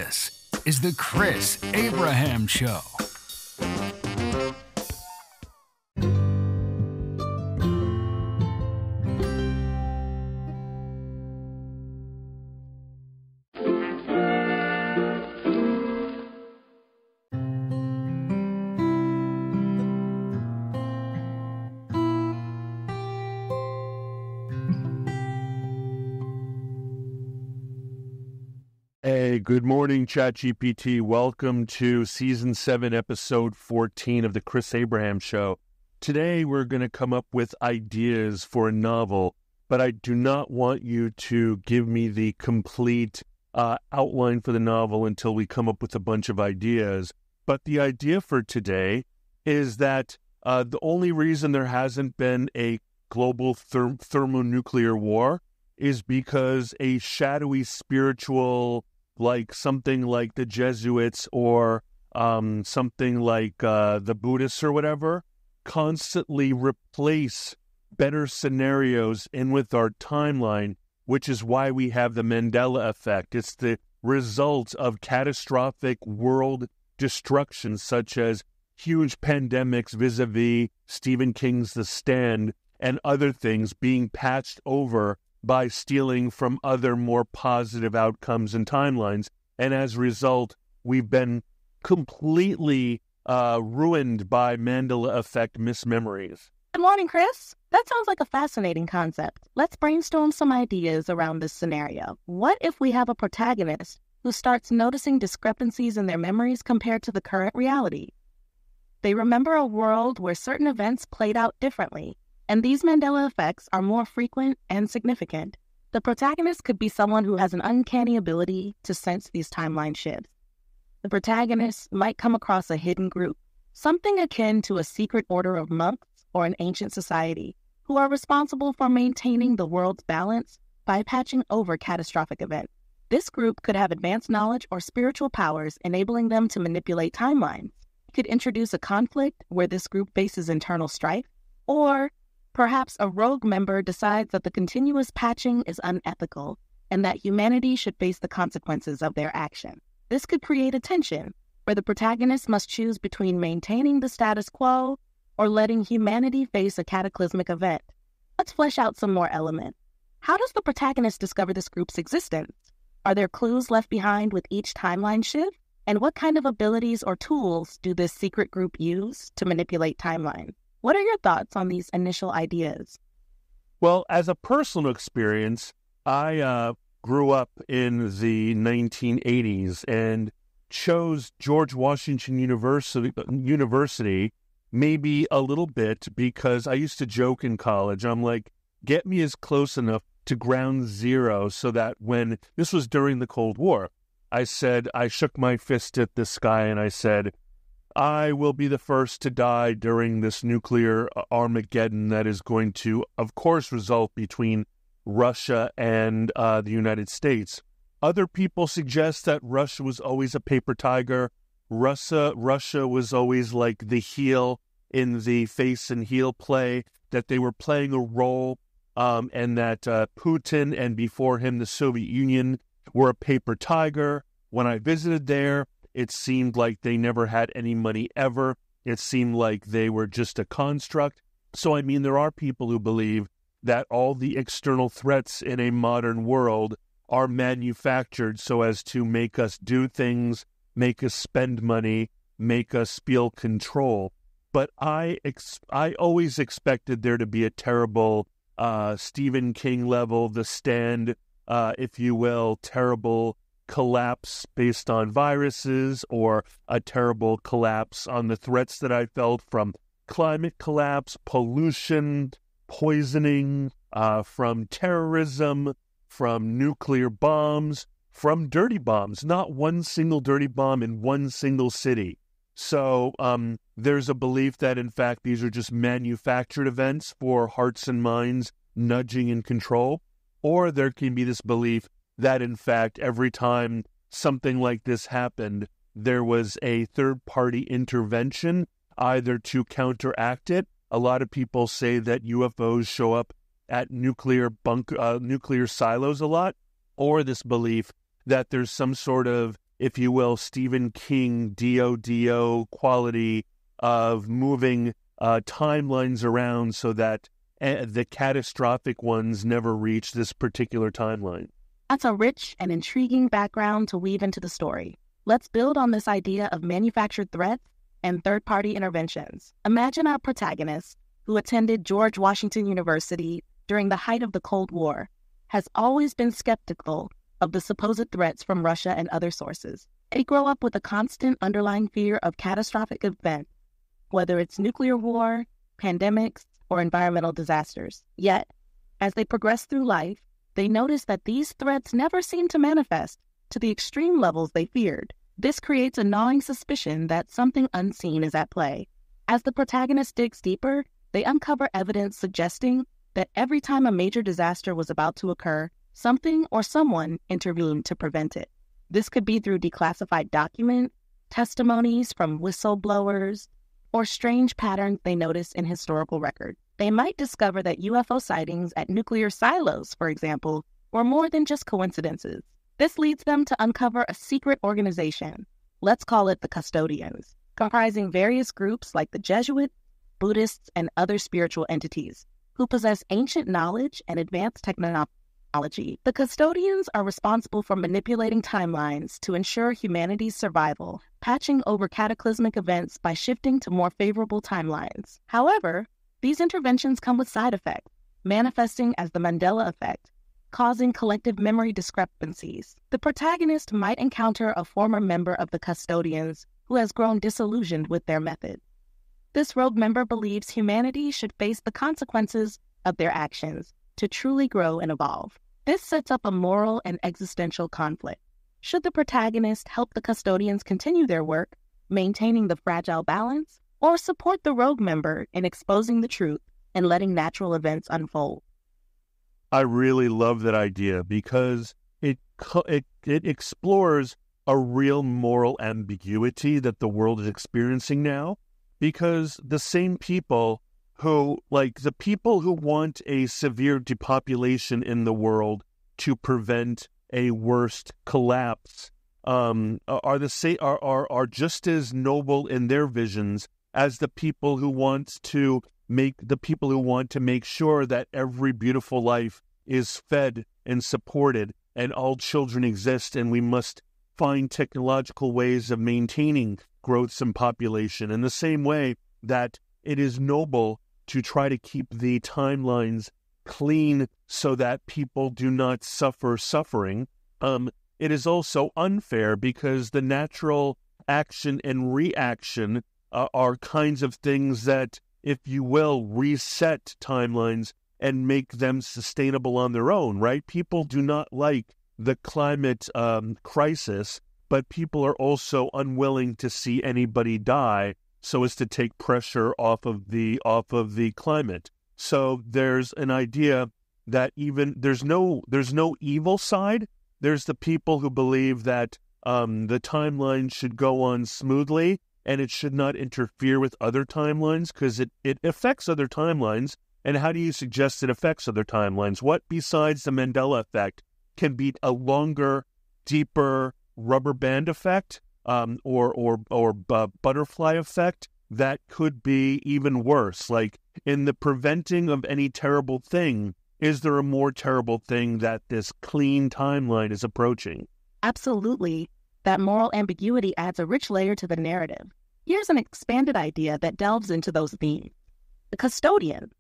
This is the Chris Abraham Show. Hey, good morning, ChatGPT. Welcome to Season 7, Episode 14 of the Chris Abraham Show. Today, we're going to come up with ideas for a novel, but I do not want you to give me the complete outline for the novel until we come up with a bunch of ideas. But the idea for today is that the only reason there hasn't been a global thermonuclear war is because a shadowy spiritual, like something like the Jesuits or something like the Buddhists or whatever, constantly replace better scenarios in with our timeline, which is why we have the Mandela effect. It's the result of catastrophic world destruction, such as huge pandemics vis-a-vis Stephen King's The Stand and other things being patched over by stealing from other more positive outcomes and timelines. And as a result, we've been completely ruined by Mandela effect mismemories. Good morning, Chris. That sounds like a fascinating concept. Let's brainstorm some ideas around this scenario. What if we have a protagonist who starts noticing discrepancies in their memories compared to the current reality? They remember a world where certain events played out differently, and these Mandela effects are more frequent and significant. The protagonist could be someone who has an uncanny ability to sense these timeline shifts. The protagonist might come across a hidden group, something akin to a secret order of monks or an ancient society, who are responsible for maintaining the world's balance by patching over catastrophic events. This group could have advanced knowledge or spiritual powers, enabling them to manipulate timelines. It could introduce a conflict where this group faces internal strife, or perhaps a rogue member decides that the continuous patching is unethical and that humanity should face the consequences of their action. This could create a tension where the protagonist must choose between maintaining the status quo or letting humanity face a cataclysmic event. Let's flesh out some more elements. How does the protagonist discover this group's existence? Are there clues left behind with each timeline shift? And what kind of abilities or tools do this secret group use to manipulate timelines? What are your thoughts on these initial ideas? Well, as a personal experience, I grew up in the 1980s and chose George Washington University maybe a little bit because I used to joke in college. I'm like, get me as close enough to ground zero so that when this was during the Cold War, I shook my fist at the sky and I said, I will be the first to die during this nuclear Armageddon that is going to, of course, result between Russia and the United States. Other people suggest that Russia was always a paper tiger. Russia was always like the heel in the face and heel play, that they were playing a role, and that Putin and before him the Soviet Union were a paper tiger. When I visited there, it seemed like they never had any money ever. It seemed like they were just a construct. So, I mean, there are people who believe that all the external threats in a modern world are manufactured so as to make us do things, make us spend money, make us feel control. But I always expected there to be a terrible Stephen King level, The Stand, if you will, terrible collapse based on viruses, or a terrible collapse on the threats that I felt from climate collapse, pollution, poisoning, from terrorism, from nuclear bombs, from dirty bombs. Not one single dirty bomb in one single city. So there's a belief that, in fact, these are just manufactured events for hearts and minds nudging and control. Or there can be this belief that, in fact, every time something like this happened, there was a third-party intervention, either to counteract it. A lot of people say that UFOs show up at nuclear silos a lot, or this belief that there's some sort of if you will, Stephen King DO quality of moving timelines around so that the catastrophic ones never reach this particular timeline. That's a rich and intriguing background to weave into the story. Let's build on this idea of manufactured threats and third-party interventions. Imagine our protagonist, who attended George Washington University during the height of the Cold War, has always been skeptical of the supposed threats from Russia and other sources. They grow up with a constant underlying fear of catastrophic events, whether it's nuclear war, pandemics, or environmental disasters. Yet, as they progress through life, they notice that these threats never seem to manifest to the extreme levels they feared. This creates a gnawing suspicion that something unseen is at play. As the protagonist digs deeper, they uncover evidence suggesting that every time a major disaster was about to occur, something or someone intervened to prevent it. This could be through declassified documents, testimonies from whistleblowers, or strange patterns they notice in historical records. They might discover that UFO sightings at nuclear silos, for example, were more than just coincidences. This leads them to uncover a secret organization, let's call it the Custodians, comprising various groups like the Jesuits, Buddhists, and other spiritual entities who possess ancient knowledge and advanced technology. The Custodians are responsible for manipulating timelines to ensure humanity's survival, patching over cataclysmic events by shifting to more favorable timelines. However, these interventions come with side effects, manifesting as the Mandela effect, causing collective memory discrepancies. The protagonist might encounter a former member of the Custodians who has grown disillusioned with their method. This rogue member believes humanity should face the consequences of their actions to truly grow and evolve. This sets up a moral and existential conflict. Should the protagonist help the Custodians continue their work, maintaining the fragile balance, or support the rogue member in exposing the truth and letting natural events unfold? I really love that idea because it explores a real moral ambiguity that the world is experiencing now. Because the same people who, like the people who want a severe depopulation in the world to prevent a worst collapse, are just as noble in their visions as the people who want to make sure that every beautiful life is fed and supported and all children exist, and we must find technological ways of maintaining growths in population. In the same way that it is noble to try to keep the timelines clean so that people do not suffer suffering, it is also unfair because the natural action and reaction are kinds of things that, if you will, reset timelines and make them sustainable on their own, right? People do not like the climate crisis, but people are also unwilling to see anybody die so as to take pressure off of the climate. So there's an idea that even there's no evil side. There's the people who believe that the timeline should go on smoothly and it should not interfere with other timelines because it affects other timelines. And how do you suggest it affects other timelines? What besides the Mandela effect can be a longer, deeper rubber band effect or butterfly effect that could be even worse? Like, in the preventing of any terrible thing, is there a more terrible thing that this clean timeline is approaching? Absolutely. That moral ambiguity adds a rich layer to the narrative. Here's an expanded idea that delves into those themes. The Custodians,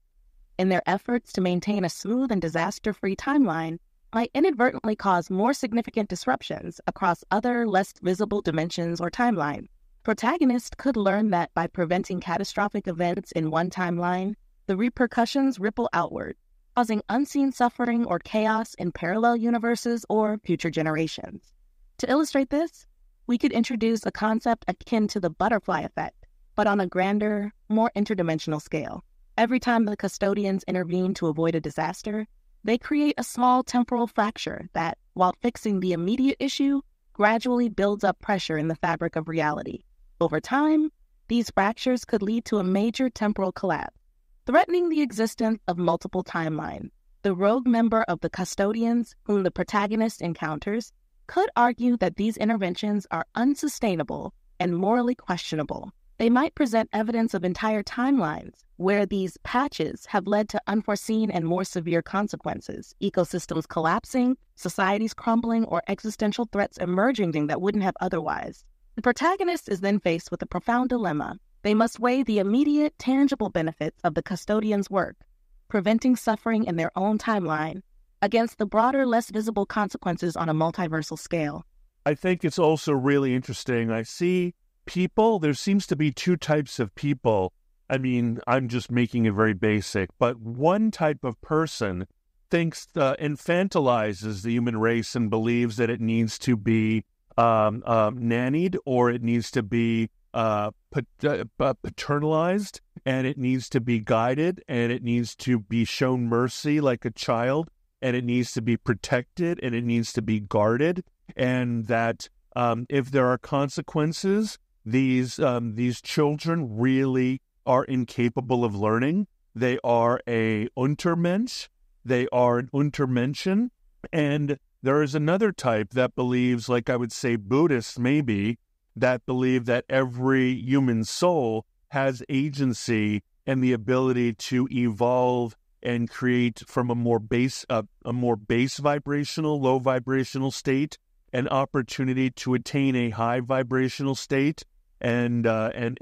in their efforts to maintain a smooth and disaster-free timeline, might inadvertently cause more significant disruptions across other, less visible dimensions or timelines. Protagonists could learn that by preventing catastrophic events in one timeline, the repercussions ripple outward, causing unseen suffering or chaos in parallel universes or future generations. To illustrate this, we could introduce a concept akin to the butterfly effect, but on a grander, more interdimensional scale. Every time the Custodians intervene to avoid a disaster, they create a small temporal fracture that, while fixing the immediate issue, gradually builds up pressure in the fabric of reality. Over time, these fractures could lead to a major temporal collapse, threatening the existence of multiple timelines. The rogue member of the Custodians, whom the protagonist encounters, could argue that these interventions are unsustainable and morally questionable. They might present evidence of entire timelines where these patches have led to unforeseen and more severe consequences, ecosystems collapsing, societies crumbling, or existential threats emerging that wouldn't have otherwise. The protagonist is then faced with a profound dilemma. They must weigh the immediate, tangible benefits of the custodian's work, preventing suffering in their own timeline, against the broader, less visible consequences on a multiversal scale. I think it's also really interesting. I see people, there seems to be two types of people. I mean, I'm just making it very basic, but one type of person thinks, infantilizes the human race and believes that it needs to be nannied, or it needs to be paternalized, and it needs to be guided, and it needs to be shown mercy like a child, and it needs to be protected, and it needs to be guarded, and that if there are consequences, these children really are incapable of learning. They are a Untermensch. They are an Untermenschen. And there is another type that believes, like I would say Buddhists maybe, that believe that every human soul has agency and the ability to evolve and create from a more base vibrational, low vibrational state, an opportunity to attain a high vibrational state and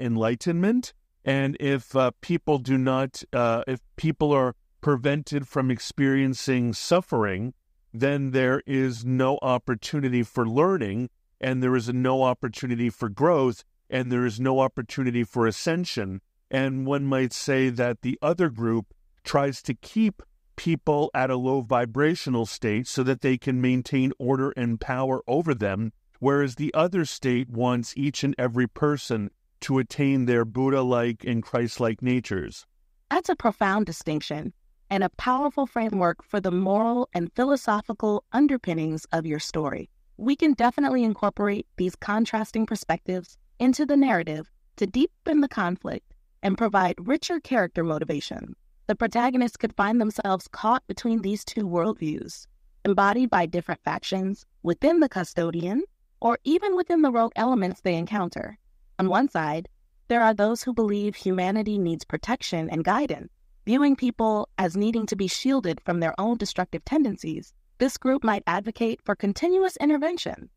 enlightenment. And if people do not, if people are prevented from experiencing suffering, then there is no opportunity for learning, and there is no opportunity for growth, and there is no opportunity for ascension. And one might say that the other group tries to keep people at a low vibrational state so that they can maintain order and power over them, whereas the other state wants each and every person to attain their Buddha-like and Christ-like natures. That's a profound distinction and a powerful framework for the moral and philosophical underpinnings of your story. We can definitely incorporate these contrasting perspectives into the narrative to deepen the conflict and provide richer character motivation. The protagonists could find themselves caught between these two worldviews, embodied by different factions within the custodian or even within the rogue elements they encounter. On one side, there are those who believe humanity needs protection and guidance, viewing people as needing to be shielded from their own destructive tendencies. This group might advocate for continuous intervention,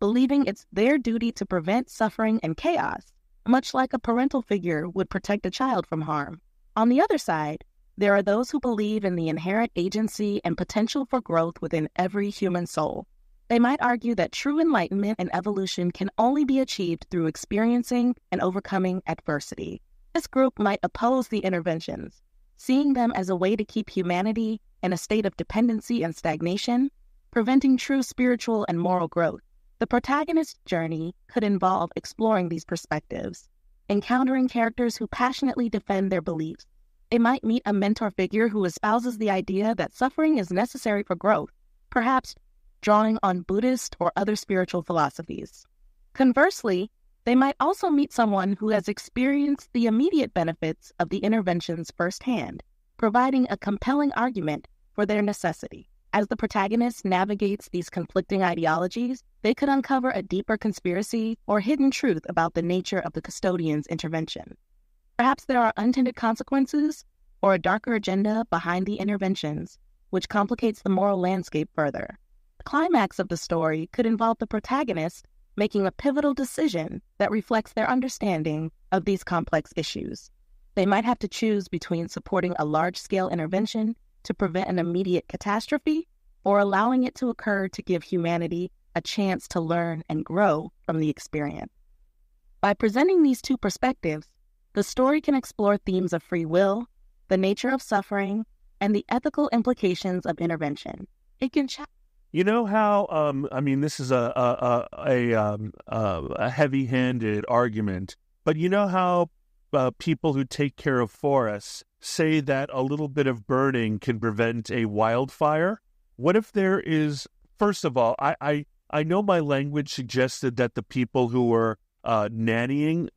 believing it's their duty to prevent suffering and chaos, much like a parental figure would protect a child from harm. On the other side, there are those who believe in the inherent agency and potential for growth within every human soul. They might argue that true enlightenment and evolution can only be achieved through experiencing and overcoming adversity. This group might oppose the interventions, seeing them as a way to keep humanity in a state of dependency and stagnation, preventing true spiritual and moral growth. The protagonist's journey could involve exploring these perspectives, encountering characters who passionately defend their beliefs. They might meet a mentor figure who espouses the idea that suffering is necessary for growth, perhaps drawing on Buddhist or other spiritual philosophies. Conversely, they might also meet someone who has experienced the immediate benefits of the interventions firsthand, providing a compelling argument for their necessity. As the protagonist navigates these conflicting ideologies, they could uncover a deeper conspiracy or hidden truth about the nature of the custodian's intervention. Perhaps there are unintended consequences or a darker agenda behind the interventions, which complicates the moral landscape further. The climax of the story could involve the protagonist making a pivotal decision that reflects their understanding of these complex issues. They might have to choose between supporting a large-scale intervention to prevent an immediate catastrophe or allowing it to occur to give humanity a chance to learn and grow from the experience. By presenting these two perspectives, the story can explore themes of free will, the nature of suffering, and the ethical implications of intervention. It can You know how, this is a heavy-handed argument, but you know how people who take care of forests say that a little bit of burning can prevent a wildfire? What if there is, first of all, I know my language suggested that the people who were nannying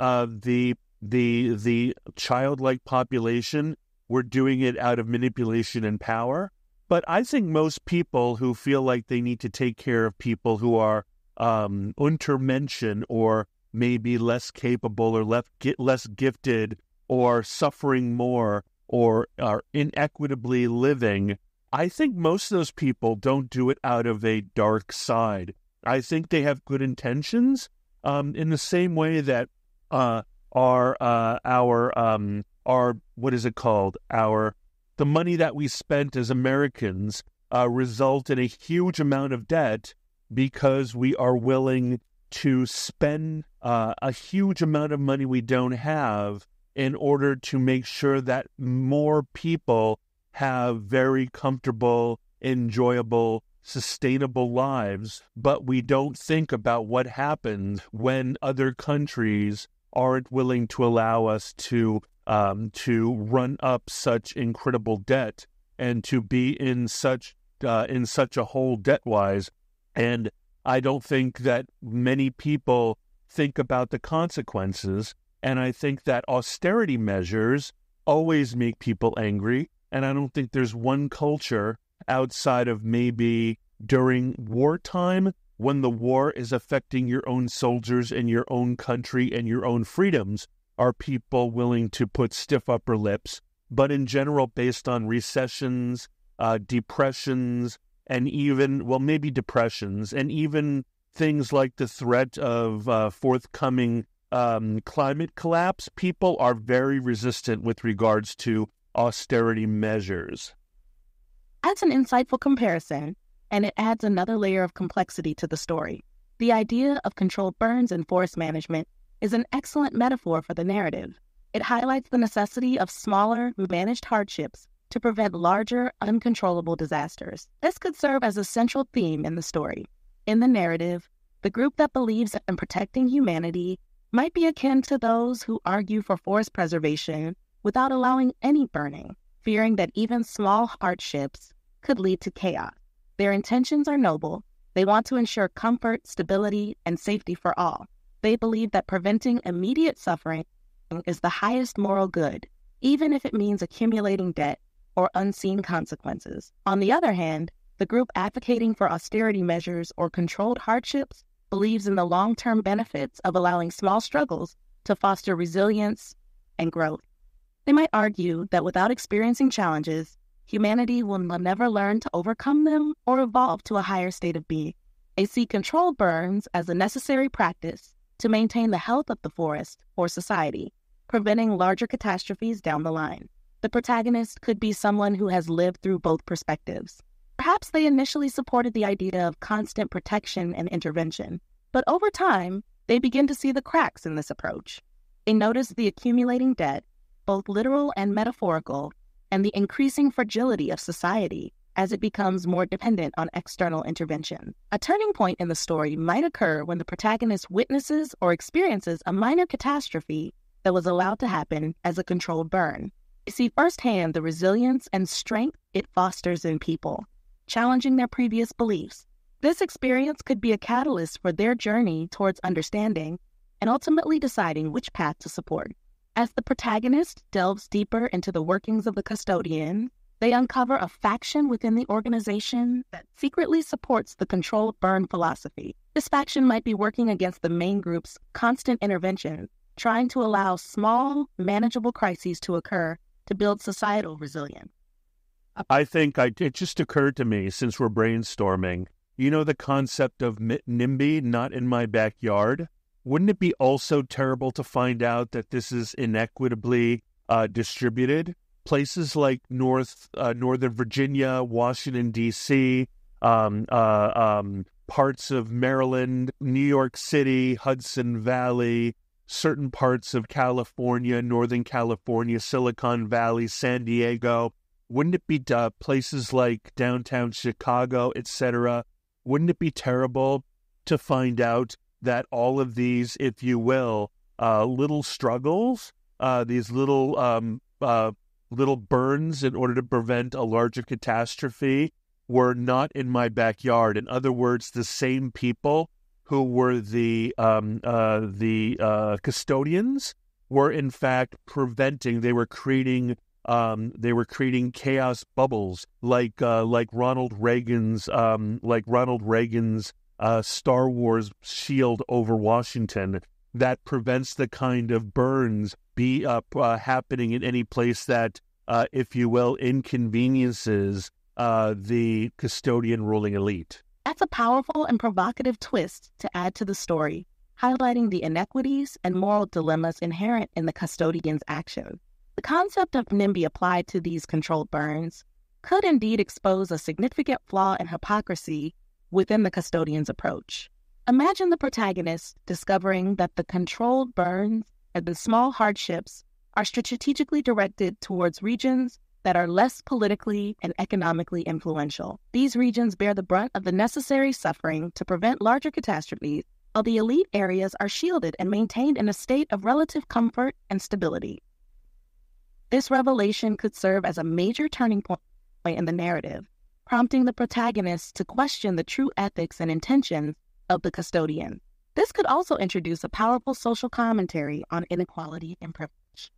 the childlike population were doing it out of manipulation and power. But I think most people who feel like they need to take care of people who are untermenschen or maybe less capable or less gifted or suffering more or are inequitably living, I think most of those people don't do it out of a dark side. I think they have good intentions in the same way that the money that we spent as Americans result in a huge amount of debt because we are willing to spend a huge amount of money we don't have in order to make sure that more people have very comfortable, enjoyable, sustainable lives, but we don't think about what happens when other countries aren't willing to allow us to run up such incredible debt and to be in such a hole debt-wise. And I don't think that many people think about the consequences. And I think that austerity measures always make people angry. And I don't think there's one culture outside of maybe during wartime when the war is affecting your own soldiers and your own country and your own freedoms are people willing to put stiff upper lips. But in general, based on recessions, depressions, and even, well, maybe depressions, and even things like the threat of forthcoming climate collapse, people are very resistant with regards to austerity measures. That's an insightful comparison, and it adds another layer of complexity to the story. The idea of controlled burns and forest management is an excellent metaphor for the narrative. It highlights the necessity of smaller, managed hardships to prevent larger, uncontrollable disasters. This could serve as a central theme in the story. In the narrative, the group that believes in protecting humanity might be akin to those who argue for forest preservation without allowing any burning, fearing that even small hardships could lead to chaos. Their intentions are noble. They want to ensure comfort, stability, and safety for all. They believe that preventing immediate suffering is the highest moral good, even if it means accumulating debt or unseen consequences. On the other hand, the group advocating for austerity measures or controlled hardships believes in the long-term benefits of allowing small struggles to foster resilience and growth. They might argue that without experiencing challenges, humanity will never learn to overcome them or evolve to a higher state of being. They see controlled burns as a necessary practice to maintain the health of the forest or society, preventing larger catastrophes down the line. The protagonist could be someone who has lived through both perspectives. Perhaps they initially supported the idea of constant protection and intervention, but over time, they begin to see the cracks in this approach. They notice the accumulating debt, both literal and metaphorical, and the increasing fragility of society as it becomes more dependent on external intervention. A turning point in the story might occur when the protagonist witnesses or experiences a minor catastrophe that was allowed to happen as a controlled burn. They see firsthand the resilience and strength it fosters in people, challenging their previous beliefs. This experience could be a catalyst for their journey towards understanding and ultimately deciding which path to support. As the protagonist delves deeper into the workings of the custodian, they uncover a faction within the organization that secretly supports the controlled burn philosophy. This faction might be working against the main group's constant intervention, trying to allow small, manageable crises to occur to build societal resilience. I think it just occurred to me since we're brainstorming, you know the concept of NIMBY, not in my backyard? Wouldn't it be also terrible to find out that this is inequitably distributed? Places like Northern Virginia, Washington, D.C., parts of Maryland, New York City, Hudson Valley, certain parts of California, Northern California, Silicon Valley, San Diego. Wouldn't it be places like downtown Chicago, etc.? Wouldn't it be terrible to find out that all of these, if you will, little struggles, these little burns in order to prevent a larger catastrophe were not in my backyard? In other words, the same people who were the custodians were in fact preventing, they were creating They were creating chaos bubbles like Ronald Reagan's Star Wars shield over Washington that prevents the kind of burns happening in any place that, if you will, inconveniences the custodian ruling elite. That's a powerful and provocative twist to add to the story, highlighting the inequities and moral dilemmas inherent in the custodian's action. The concept of NIMBY applied to these controlled burns could indeed expose a significant flaw in hypocrisy within the custodian's approach. Imagine the protagonist discovering that the controlled burns and the small hardships are strategically directed towards regions that are less politically and economically influential. These regions bear the brunt of the necessary suffering to prevent larger catastrophes, while the elite areas are shielded and maintained in a state of relative comfort and stability. This revelation could serve as a major turning point in the narrative, prompting the protagonist to question the true ethics and intentions of the custodian. This could also introduce a powerful social commentary on inequality and privilege.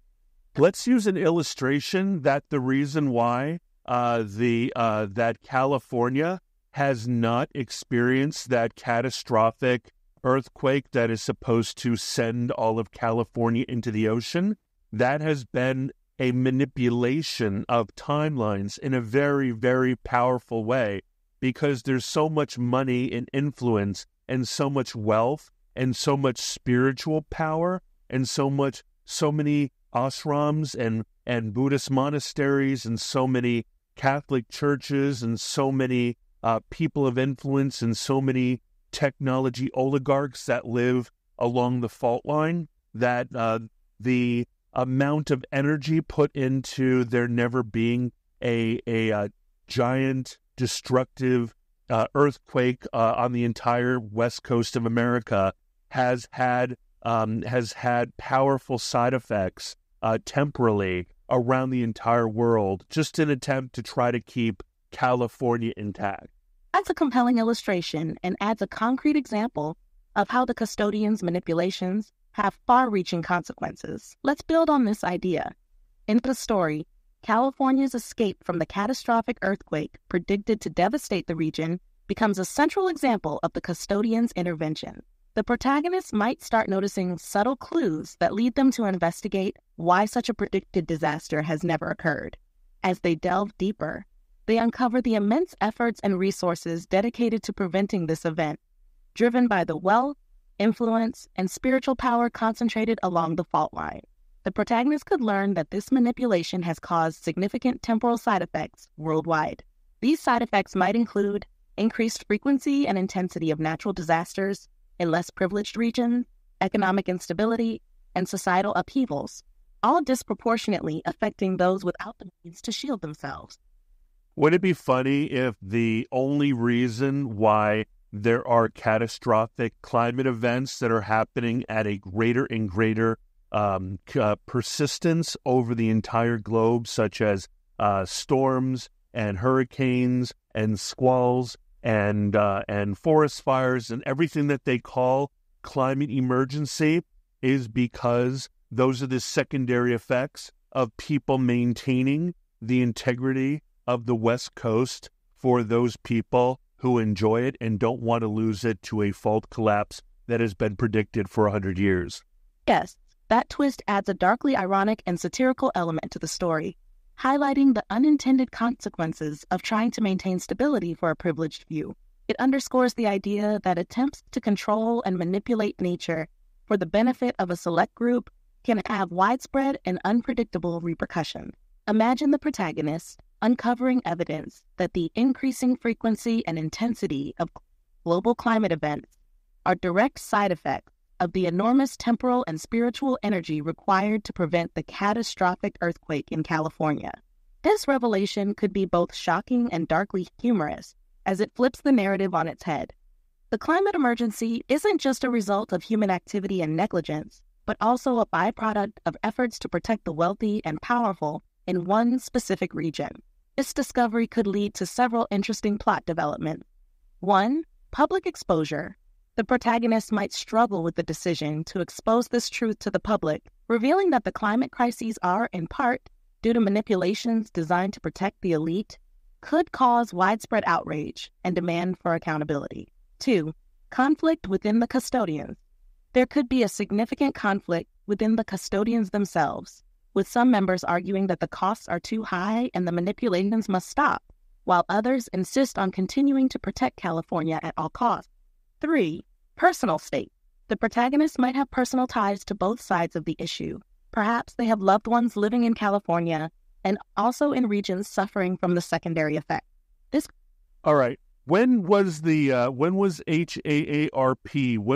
Let's use an illustration that the reason why that California has not experienced that catastrophic earthquake that is supposed to send all of California into the ocean, that has been a manipulation of timelines in a very, very powerful way, because there's so much money and influence and so much wealth and so much spiritual power and so many ashrams and Buddhist monasteries and so many Catholic churches and so many people of influence and so many technology oligarchs that live along the fault line, that the amount of energy put into there never being a giant destructive earthquake on the entire west coast of America has had powerful side effects temporally around the entire world, just in an attempt to try to keep California intact. That's a compelling illustration and adds a concrete example of how the custodian's manipulations have far-reaching consequences. Let's build on this idea. In the story, California's escape from the catastrophic earthquake predicted to devastate the region becomes a central example of the custodian's intervention. The protagonist might start noticing subtle clues that lead them to investigate why such a predicted disaster has never occurred. As they delve deeper, they uncover the immense efforts and resources dedicated to preventing this event, driven by the wealth, influence, and spiritual power concentrated along the fault line. The protagonist could learn that this manipulation has caused significant temporal side effects worldwide. These side effects might include increased frequency and intensity of natural disasters in less privileged regions, economic instability, and societal upheavals, all disproportionately affecting those without the means to shield themselves. Would it be funny if the only reason why there are catastrophic climate events that are happening at a greater and greater persistence over the entire globe, such as storms and hurricanes and squalls and forest fires and everything that they call climate emergency, is because those are the secondary effects of people maintaining the integrity of the West Coast for those people who enjoy it and don't want to lose it to a fault collapse that has been predicted for 100 years. Yes, that twist adds a darkly ironic and satirical element to the story, highlighting the unintended consequences of trying to maintain stability for a privileged few. It underscores the idea that attempts to control and manipulate nature for the benefit of a select group can have widespread and unpredictable repercussions. Imagine the protagonist uncovering evidence that the increasing frequency and intensity of global climate events are direct side effects of the enormous temporal and spiritual energy required to prevent the catastrophic earthquake in California. This revelation could be both shocking and darkly humorous, as it flips the narrative on its head. The climate emergency isn't just a result of human activity and negligence, but also a byproduct of efforts to protect the wealthy and powerful in one specific region. This discovery could lead to several interesting plot developments. 1. Public exposure. The protagonist might struggle with the decision to expose this truth to the public, revealing that the climate crises are, in part, due to manipulations designed to protect the elite could cause widespread outrage and demand for accountability. 2. Conflict within the custodians. There could be a significant conflict within the custodians themselves, with some members arguing that the costs are too high and the manipulations must stop, while others insist on continuing to protect California at all costs. 3. Personal stake. The protagonist might have personal ties to both sides of the issue. Perhaps they have loved ones living in California and also in regions suffering from the secondary effect. All right. When was HAARP? When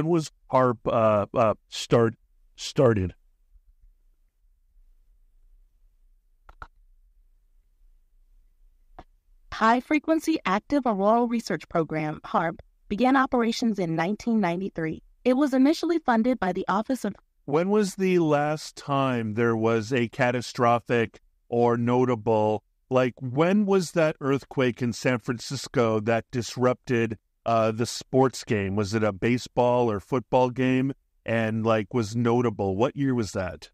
was HAARP started? High Frequency Active Auroral Research Program, HAARP, began operations in 1993. It was initially funded by the Office of... When was the last time there was a catastrophic or notable, like when was that earthquake in San Francisco that disrupted the sports game? Was it a baseball or football game and like was notable? What year was that?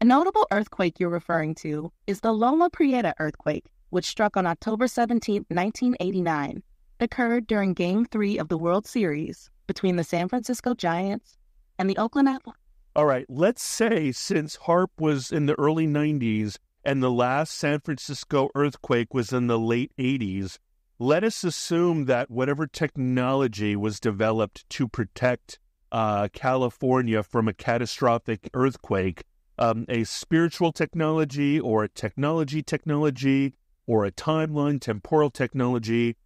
A notable earthquake you're referring to is the Loma Prieta earthquake, which struck on October 17, 1989. It occurred during Game 3 of the World Series between the San Francisco Giants and the Oakland Athletics. All right, let's say since HAARP was in the early 90s and the last San Francisco earthquake was in the late 80s, let us assume that whatever technology was developed to protect California from a catastrophic earthquake, a spiritual technology or a technology or a timeline, temporal technology,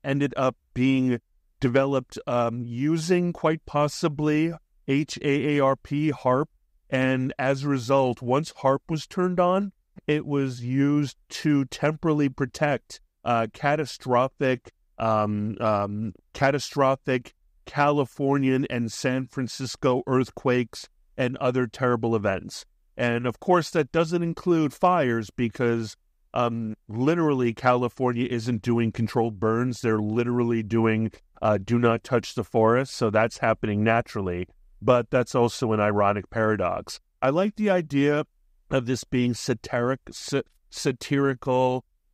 ended up being developed using quite possibly HAARP, and as a result, once HAARP was turned on, it was used to temporally protect catastrophic Californian and San Francisco earthquakes and other terrible events. And of course, that doesn't include fires because literally California isn't doing controlled burns. They're literally doing do not touch the forest. So that's happening naturally. But that's also an ironic paradox. I like the idea of this being satirical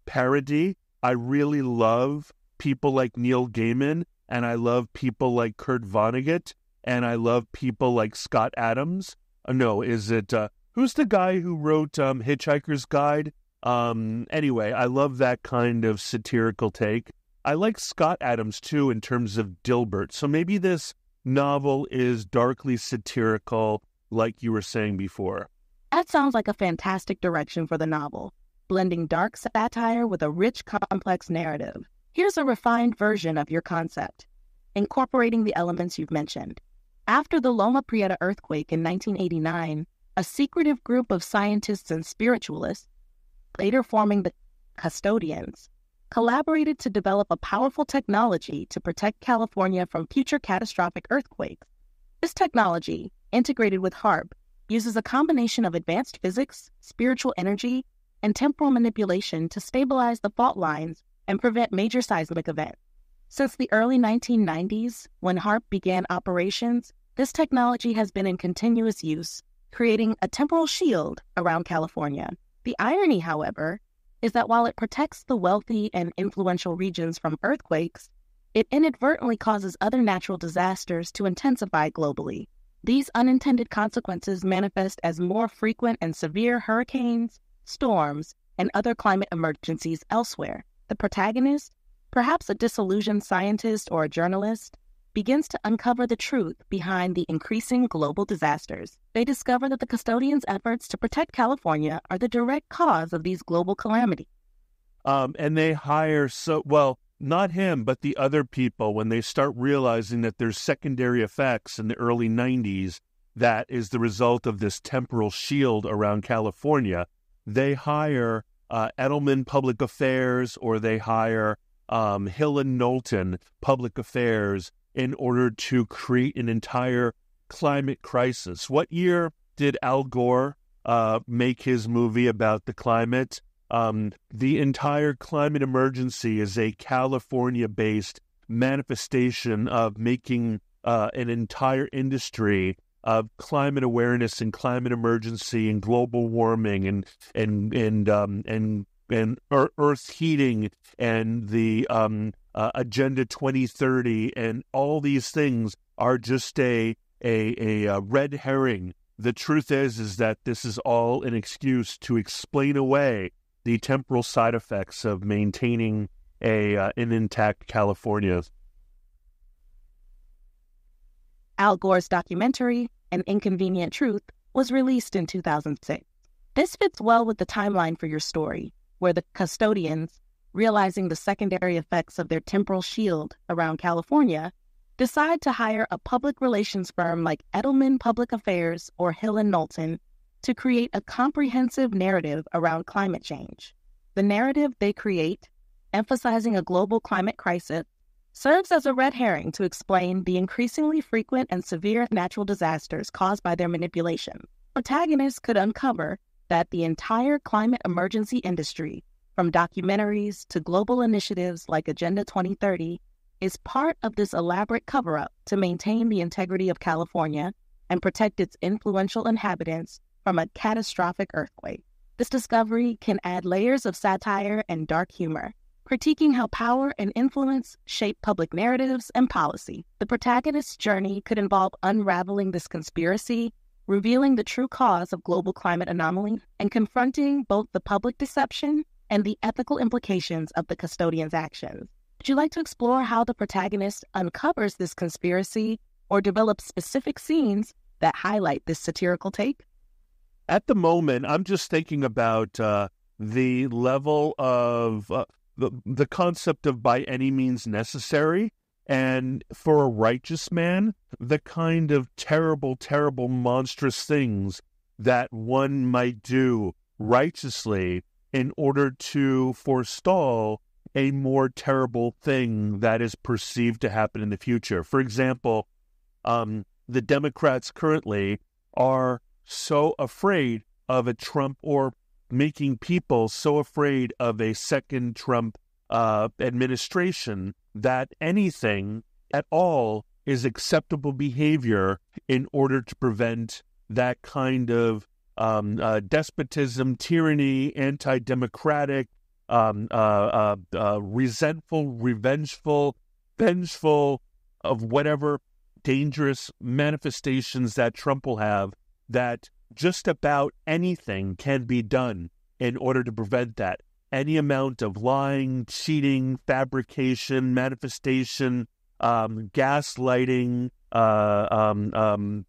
parody. I really love people like Neil Gaiman, and I love people like Kurt Vonnegut, and I love people like Scott Adams. Who's the guy who wrote Hitchhiker's Guide? Anyway, I love that kind of satirical take. I like Scott Adams, too, in terms of Dilbert. So maybe this novel is darkly satirical, like you were saying before. That sounds like a fantastic direction for the novel, blending dark satire with a rich, complex narrative. Here's a refined version of your concept, incorporating the elements you've mentioned. After the Loma Prieta earthquake in 1989, a secretive group of scientists and spiritualists, later forming the Custodians, collaborated to develop a powerful technology to protect California from future catastrophic earthquakes. This technology, integrated with HAARP, uses a combination of advanced physics, spiritual energy, and temporal manipulation to stabilize the fault lines and prevent major seismic events. Since the early 1990s, when HAARP began operations, this technology has been in continuous use, creating a temporal shield around California. The irony, however, is that while it protects the wealthy and influential regions from earthquakes, it inadvertently causes other natural disasters to intensify globally. These unintended consequences manifest as more frequent and severe hurricanes, storms, and other climate emergencies elsewhere. The protagonist, perhaps a disillusioned scientist or a journalist, begins to uncover the truth behind the increasing global disasters. They discover that the Custodians' efforts to protect California are the direct cause of these global calamities. And they hire, not him, but the other people, when they start realizing that there's secondary effects in the early 90s that is the result of this temporal shield around California, they hire Edelman Public Affairs, or they hire Hill and Knowlton Public Affairs in order to create an entire climate crisis. What year did Al Gore make his movie about the climate? The entire climate emergency is a California-based manifestation of making an entire industry climate awareness and climate emergency and global warming and Earth heating and the Agenda 2030 and all these things are just a red herring. The truth is that this is all an excuse to explain away the temporal side effects of maintaining an intact California. Al Gore's documentary, An Inconvenient Truth, was released in 2006. This fits well with the timeline for your story, where the custodians, realizing the secondary effects of their temporal shield around California, decide to hire a public relations firm like Edelman Public Affairs or Hill & Knowlton to create a comprehensive narrative around climate change. The narrative they create, emphasizing a global climate crisis, serves as a red herring to explain the increasingly frequent and severe natural disasters caused by their manipulation. Protagonists could uncover that the entire climate emergency industry, from documentaries to global initiatives like Agenda 2030, is part of this elaborate cover-up to maintain the integrity of California and protect its influential inhabitants from a catastrophic earthquake. This discovery can add layers of satire and dark humor, critiquing how power and influence shape public narratives and policy. The protagonist's journey could involve unraveling this conspiracy, revealing the true cause of global climate anomaly, and confronting both the public deception and the ethical implications of the custodian's actions. Would you like to explore how the protagonist uncovers this conspiracy or develops specific scenes that highlight this satirical take? At the moment, I'm just thinking about the level of the concept of by any means necessary, and for a righteous man, the kind of terrible, terrible, monstrous things that one might do righteously in order to forestall a more terrible thing that is perceived to happen in the future. For example, the Democrats currently are so afraid of a Trump, or making people so afraid of a second Trump administration, that anything at all is acceptable behavior in order to prevent that kind of despotism, tyranny, anti-democratic, resentful, revengeful, vengeful of whatever dangerous manifestations that Trump will have, that just about anything can be done in order to prevent that. Any amount of lying, cheating, fabrication, manifestation, gaslighting,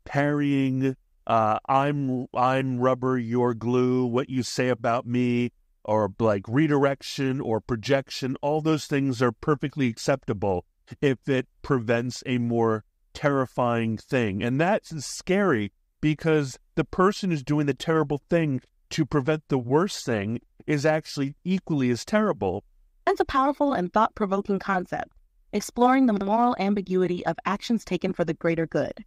parrying, I'm rubber, you're glue, what you say about me, or like redirection or projection, all those things are perfectly acceptable if it prevents a more terrifying thing. And that's scary, because the person who's doing the terrible thing to prevent the worst thing is actually equally as terrible. That's a powerful and thought-provoking concept, exploring the moral ambiguity of actions taken for the greater good.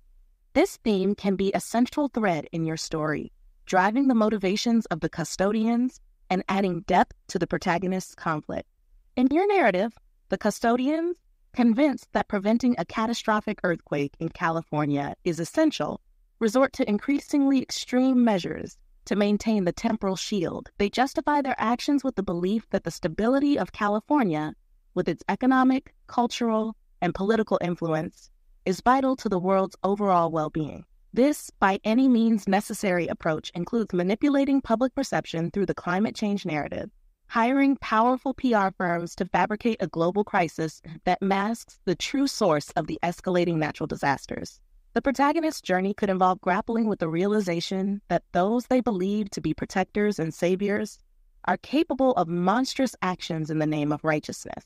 This theme can be a central thread in your story, driving the motivations of the custodians and adding depth to the protagonist's conflict. In your narrative, the custodians, convinced that preventing a catastrophic earthquake in California is essential, resort to increasingly extreme measures to maintain the temporal shield. They justify their actions with the belief that the stability of California, with its economic, cultural, and political influence, is vital to the world's overall well-being. This, by any means necessary approach includes manipulating public perception through the climate change narrative, hiring powerful PR firms to fabricate a global crisis that masks the true source of the escalating natural disasters. The protagonist's journey could involve grappling with the realization that those they believe to be protectors and saviors are capable of monstrous actions in the name of righteousness.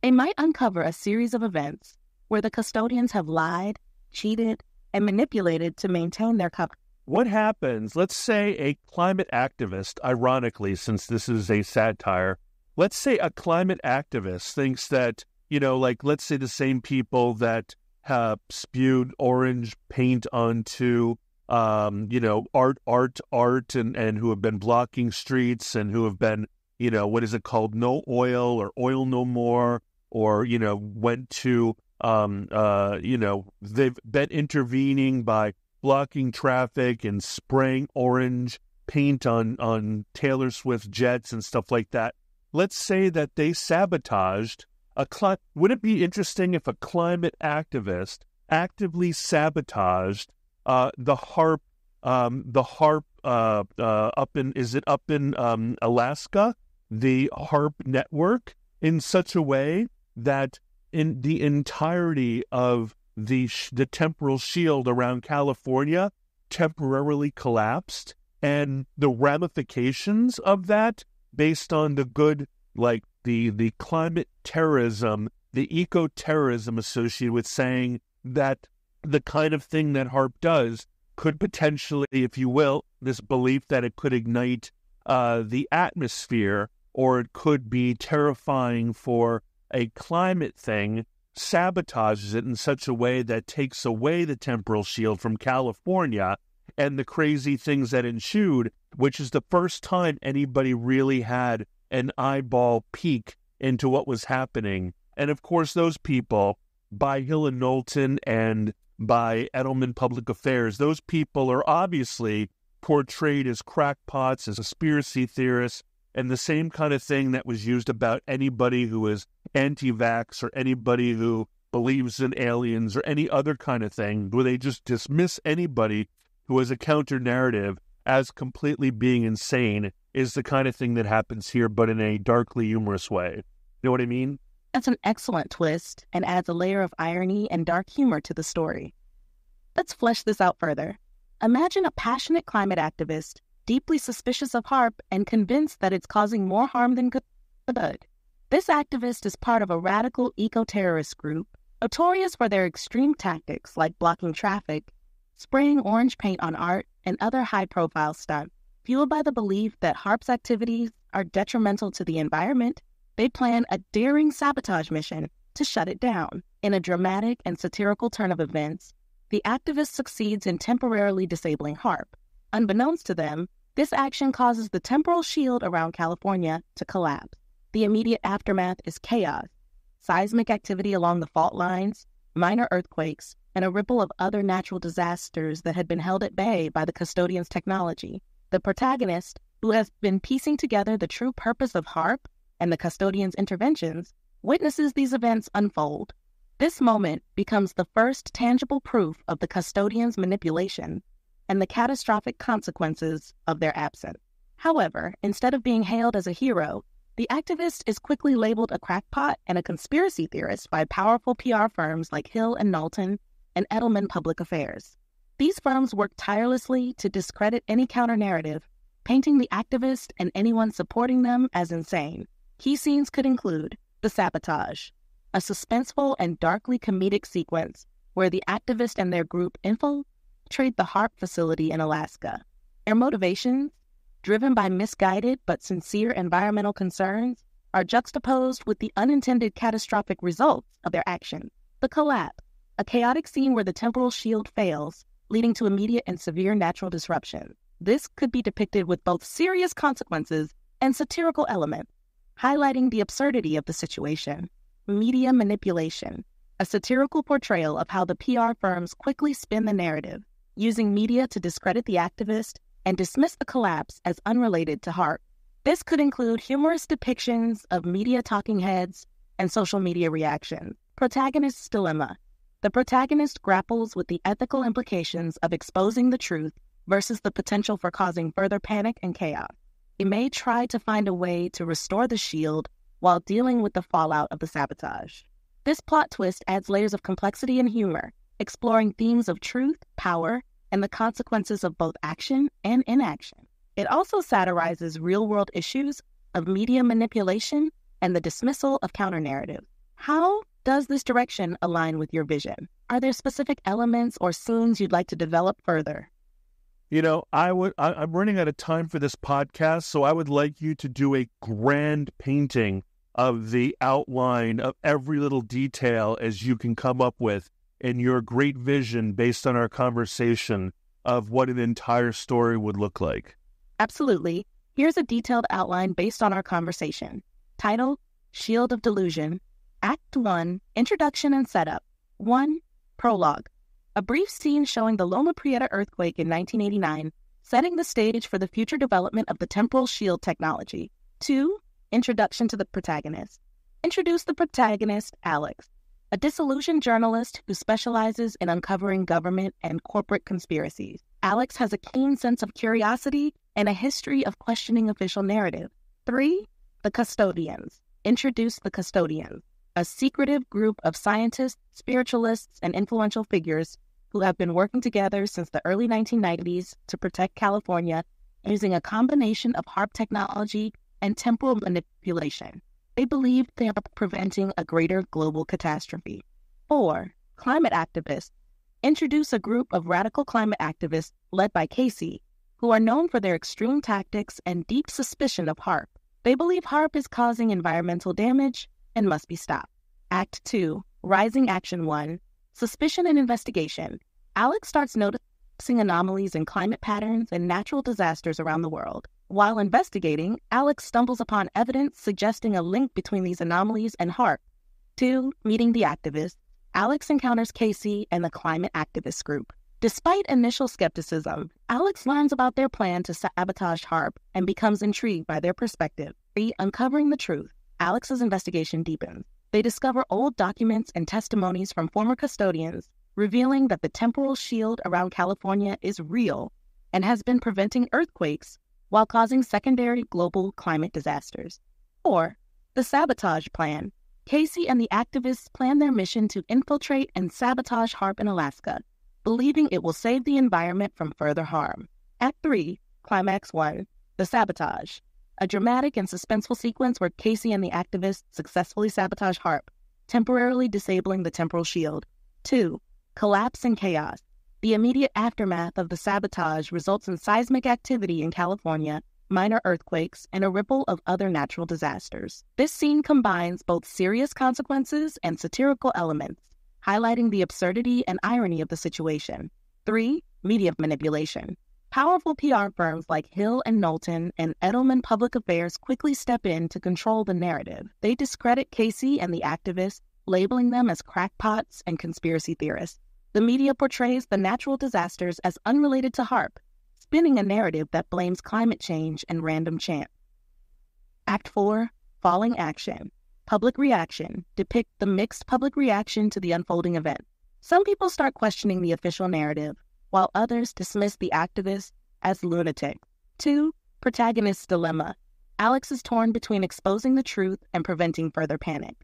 They might uncover a series of events where the custodians have lied, cheated, and manipulated to maintain their cover. What happens, let's say a climate activist, ironically, since this is a satire, let's say a climate activist thinks that, like, let's say the same people that have spewed orange paint onto, art, and who have been blocking streets, and who have been, what is it called, no oil or oil no more, or, went to, they've been intervening by blocking traffic and spraying orange paint on Taylor Swift jets and stuff like that. Let's say that they sabotaged would it be interesting if a climate activist actively sabotaged the HAARP up in Alaska, the HAARP network, in such a way that in the entirety of the temporal shield around California temporarily collapsed, and the ramifications of that, based on the good, like the climate terrorism, the eco-terrorism associated with saying that the kind of thing that HAARP does could potentially, if you will, this belief that it could ignite the atmosphere, or it could be terrifying for a climate thing, sabotages it in such a way that takes away the temporal shield from California, and the crazy things that ensued, which is the first time anybody really had an eyeball peek into what was happening. And of course, those people, by Hill and Knowlton and by Edelman Public Affairs, those people are obviously portrayed as crackpots, as conspiracy theorists, and the same kind of thing that was used about anybody who is anti-vax or anybody who believes in aliens or any other kind of thing, where they just dismiss anybody who has a counter-narrative as completely being insane, is the kind of thing that happens here, but in a darkly humorous way. You know what I mean? That's an excellent twist and adds a layer of irony and dark humor to the story. Let's flesh this out further. Imagine a passionate climate activist, deeply suspicious of HAARP and convinced that it's causing more harm than good. This activist is part of a radical eco-terrorist group, notorious for their extreme tactics like blocking traffic, spraying orange paint on art, and other high-profile stunts. Fueled by the belief that HAARP's activities are detrimental to the environment, they plan a daring sabotage mission to shut it down. In a dramatic and satirical turn of events, the activist succeeds in temporarily disabling HAARP. Unbeknownst to them, this action causes the temporal shield around California to collapse. The immediate aftermath is chaos, seismic activity along the fault lines, minor earthquakes, and a ripple of other natural disasters that had been held at bay by the custodian's technology. The protagonist, who has been piecing together the true purpose of HAARP and the custodian's interventions, witnesses these events unfold. This moment becomes the first tangible proof of the custodian's manipulation and the catastrophic consequences of their absence. However, instead of being hailed as a hero, the activist is quickly labeled a crackpot and a conspiracy theorist by powerful PR firms like Hill and Knowlton and Edelman Public Affairs. These firms work tirelessly to discredit any counter-narrative, painting the activist and anyone supporting them as insane. Key scenes could include the sabotage, a suspenseful and darkly comedic sequence where the activist and their group infiltrate the HAARP facility in Alaska. Their motivations, driven by misguided but sincere environmental concerns, are juxtaposed with the unintended catastrophic results of their actions. The collapse, a chaotic scene where the temporal shield fails, leading to immediate and severe natural disruption. This could be depicted with both serious consequences and satirical elements, highlighting the absurdity of the situation. Media manipulation, a satirical portrayal of how the PR firms quickly spin the narrative, using media to discredit the activist and dismiss the collapse as unrelated to HAARP. This could include humorous depictions of media talking heads and social media reactions. Protagonist's dilemma. The protagonist grapples with the ethical implications of exposing the truth versus the potential for causing further panic and chaos. He may try to find a way to restore the shield while dealing with the fallout of the sabotage. This plot twist adds layers of complexity and humor, exploring themes of truth, power, and the consequences of both action and inaction. It also satirizes real-world issues of media manipulation and the dismissal of counter-narrative. How does this direction align with your vision? Are there specific elements or scenes you'd like to develop further? You know, I'm running out of time for this podcast, so I would like you to do a grand painting of the outline of every little detail as you can come up with in your great vision based on our conversation of what an entire story would look like. Absolutely. Here's a detailed outline based on our conversation. Title, Shield of Delusion. Act 1, Introduction and Setup. 1, Prologue. A brief scene showing the Loma Prieta earthquake in 1989, setting the stage for the future development of the temporal shield technology. 2. Introduction to the protagonist. Introduce the protagonist, Alex, a disillusioned journalist who specializes in uncovering government and corporate conspiracies. Alex has a keen sense of curiosity and a history of questioning official narrative. 3. The Custodians. Introduce the Custodians, a secretive group of scientists, spiritualists, and influential figures who have been working together since the early 1990s to protect California using a combination of HAARP technology and temporal manipulation. They believe they are preventing a greater global catastrophe. 4. Climate activists. Introduce a group of radical climate activists led by Casey, who are known for their extreme tactics and deep suspicion of HAARP. They believe HAARP is causing environmental damage and must be stopped. Act 2. Rising Action 1. Suspicion and investigation. Alex starts noticing anomalies in climate patterns and natural disasters around the world. While investigating, Alex stumbles upon evidence suggesting a link between these anomalies and HAARP. 2. Meeting the activists. Alex encounters Casey and the climate activist group. Despite initial skepticism, Alex learns about their plan to sabotage HAARP and becomes intrigued by their perspective. 3. Uncovering the truth. Alex's investigation deepens. They discover old documents and testimonies from former custodians, revealing that the temporal shield around California is real and has been preventing earthquakes while causing secondary global climate disasters. 4. The sabotage plan. Casey and the activists plan their mission to infiltrate and sabotage HAARP in Alaska, believing it will save the environment from further harm. Act 3, Climax 1, The Sabotage. A dramatic and suspenseful sequence where Casey and the activists successfully sabotage HAARP, temporarily disabling the temporal shield. 2. Collapse and chaos. The immediate aftermath of the sabotage results in seismic activity in California, minor earthquakes, and a ripple of other natural disasters. This scene combines both serious consequences and satirical elements, highlighting the absurdity and irony of the situation. 3. Media manipulation. Powerful PR firms like Hill and Knowlton and Edelman Public Affairs quickly step in to control the narrative. They discredit Casey and the activists, labeling them as crackpots and conspiracy theorists. The media portrays the natural disasters as unrelated to HAARP, spinning a narrative that blames climate change and random chance. Act 4, Falling Action. Public reaction. Depict the mixed public reaction to the unfolding event. Some people start questioning the official narrative, while others dismiss the activists as lunatics. 2. Protagonist's dilemma. Alex is torn between exposing the truth and preventing further panic.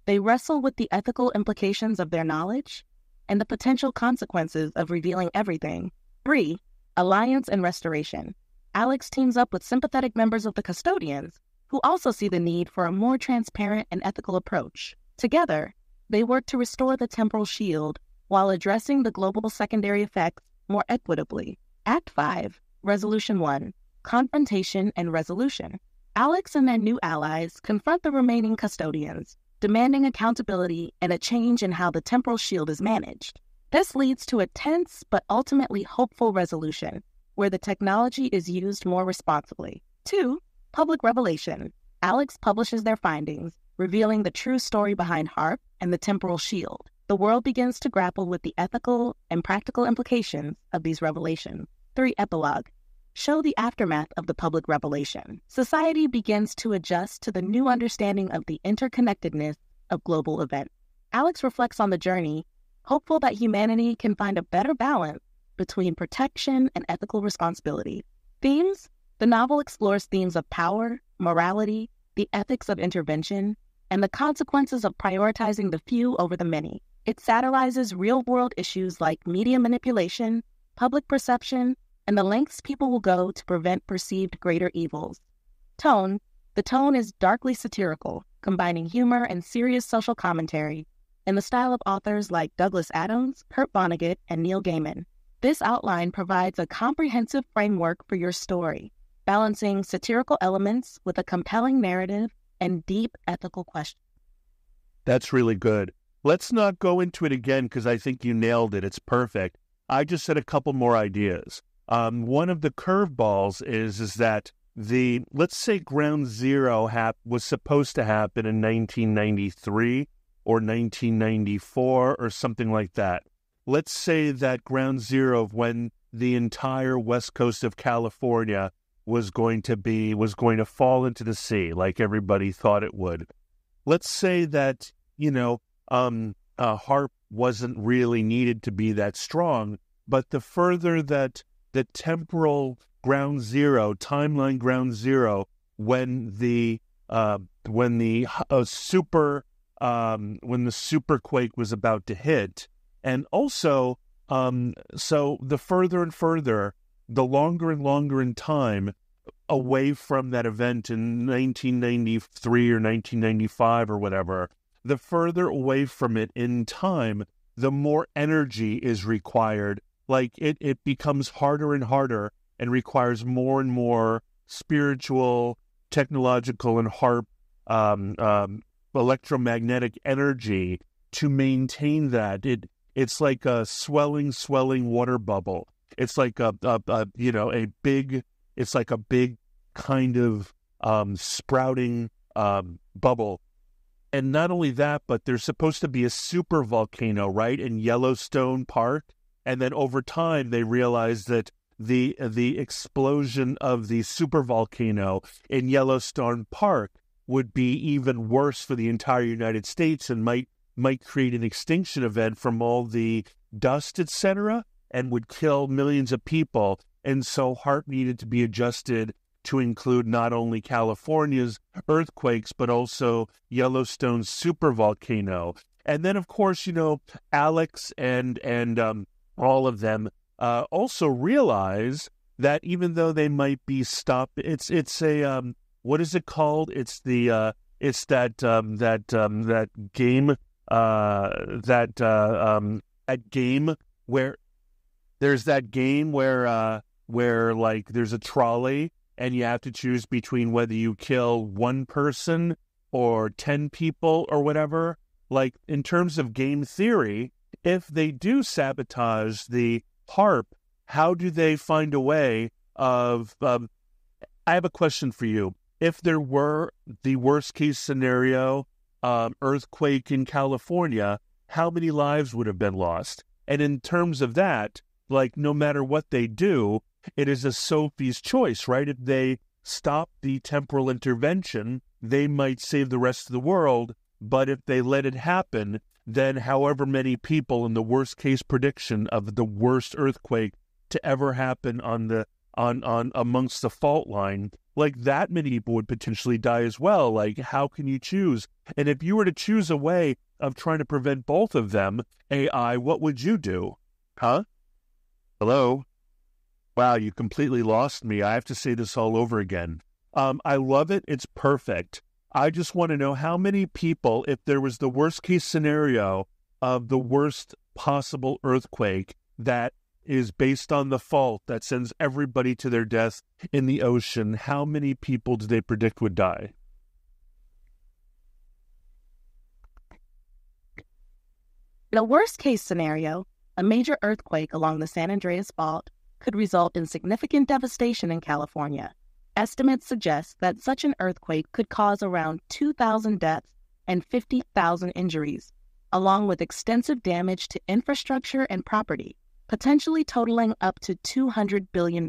They wrestle with the ethical implications of their knowledge and the potential consequences of revealing everything. 3. Alliance and restoration. Alex teams up with sympathetic members of the Custodians, who also see the need for a more transparent and ethical approach. Together, they work to restore the temporal shield while addressing the global secondary effects more equitably. Act 5, Resolution 1, Confrontation and Resolution. Alex and their new allies confront the remaining Custodians, demanding accountability and a change in how the temporal shield is managed. This leads to a tense but ultimately hopeful resolution, where the technology is used more responsibly. 2. Public revelation. Alex publishes their findings, revealing the true story behind HAARP and the temporal shield. The world begins to grapple with the ethical and practical implications of these revelations. 3. Epilogue. Show the aftermath of the public revelation. Society begins to adjust to the new understanding of the interconnectedness of global events. Alex reflects on the journey, hopeful that humanity can find a better balance between protection and ethical responsibility. Themes. The novel explores themes of power, morality, the ethics of intervention, and the consequences of prioritizing the few over the many. It satirizes real-world issues like media manipulation, public perception, and the lengths people will go to prevent perceived greater evils. Tone. The tone is darkly satirical, combining humor and serious social commentary in the style of authors like Douglas Adams, Kurt Vonnegut, and Neil Gaiman. This outline provides a comprehensive framework for your story, balancing satirical elements with a compelling narrative and deep ethical questions. That's really good. Let's not go into it again because I think you nailed it. It's perfect. I just said a couple more ideas. One of the curveballs is that let's say ground zero was supposed to happen in 1993 or 1994 or something like that. let's say that ground zero of when the entire west coast of California was going to fall into the sea like everybody thought it would. Let's say that, HAARP wasn't really needed to be that strong, but the further that the temporal ground zero, timeline ground zero, when the superquake was about to hit, and also so the further and further, the longer and longer in time away from that event in 1993 or 1995 or whatever, the further away from it in time, the more energy is required. Like it becomes harder and harder and requires more and more spiritual, technological, and HAARP electromagnetic energy to maintain that. It's like a swelling water bubble. It's like a big kind of sprouting bubble. And not only that, but there's supposed to be a supervolcano, right, in Yellowstone Park. And then over time, they realized that the explosion of the supervolcano in Yellowstone Park would be even worse for the entire United States and might create an extinction event from all the dust, etc., and would kill millions of people. And so HAARP needed to be adjusted to include not only California's earthquakes, but also Yellowstone's supervolcano. And then, of course, Alex and all of them also realize that even though they might be stopped, it's a what is it called? It's that game that game where there's that game where like there's a trolley and you have to choose between whether you kill one person or 10 people or whatever. Like in terms of game theory, if they do sabotage the HAARP, how do they find a way of... I have a question for you. If there were the worst case scenario earthquake in California, how many lives would have been lost? And in terms of that, like no matter what they do, it is a Sophie's choice, right? If they stop the temporal intervention, they might save the rest of the world. But if they let it happen, then however many people in the worst case prediction of the worst earthquake to ever happen on amongst the fault line, like that many people would potentially die as well. Like, how can you choose? And if you were to choose a way of trying to prevent both of them, AI, what would you do? Huh? Hello? Wow, you completely lost me. I have to say this all over again. I love it. It's perfect. I just want to know how many people, if there was the worst case scenario of the worst possible earthquake that is based on the fault that sends everybody to their death in the ocean, how many people do they predict would die? In a worst case scenario, a major earthquake along the San Andreas Fault could result in significant devastation in California. Estimates suggest that such an earthquake could cause around 2,000 deaths and 50,000 injuries, along with extensive damage to infrastructure and property, potentially totaling up to $200 billion.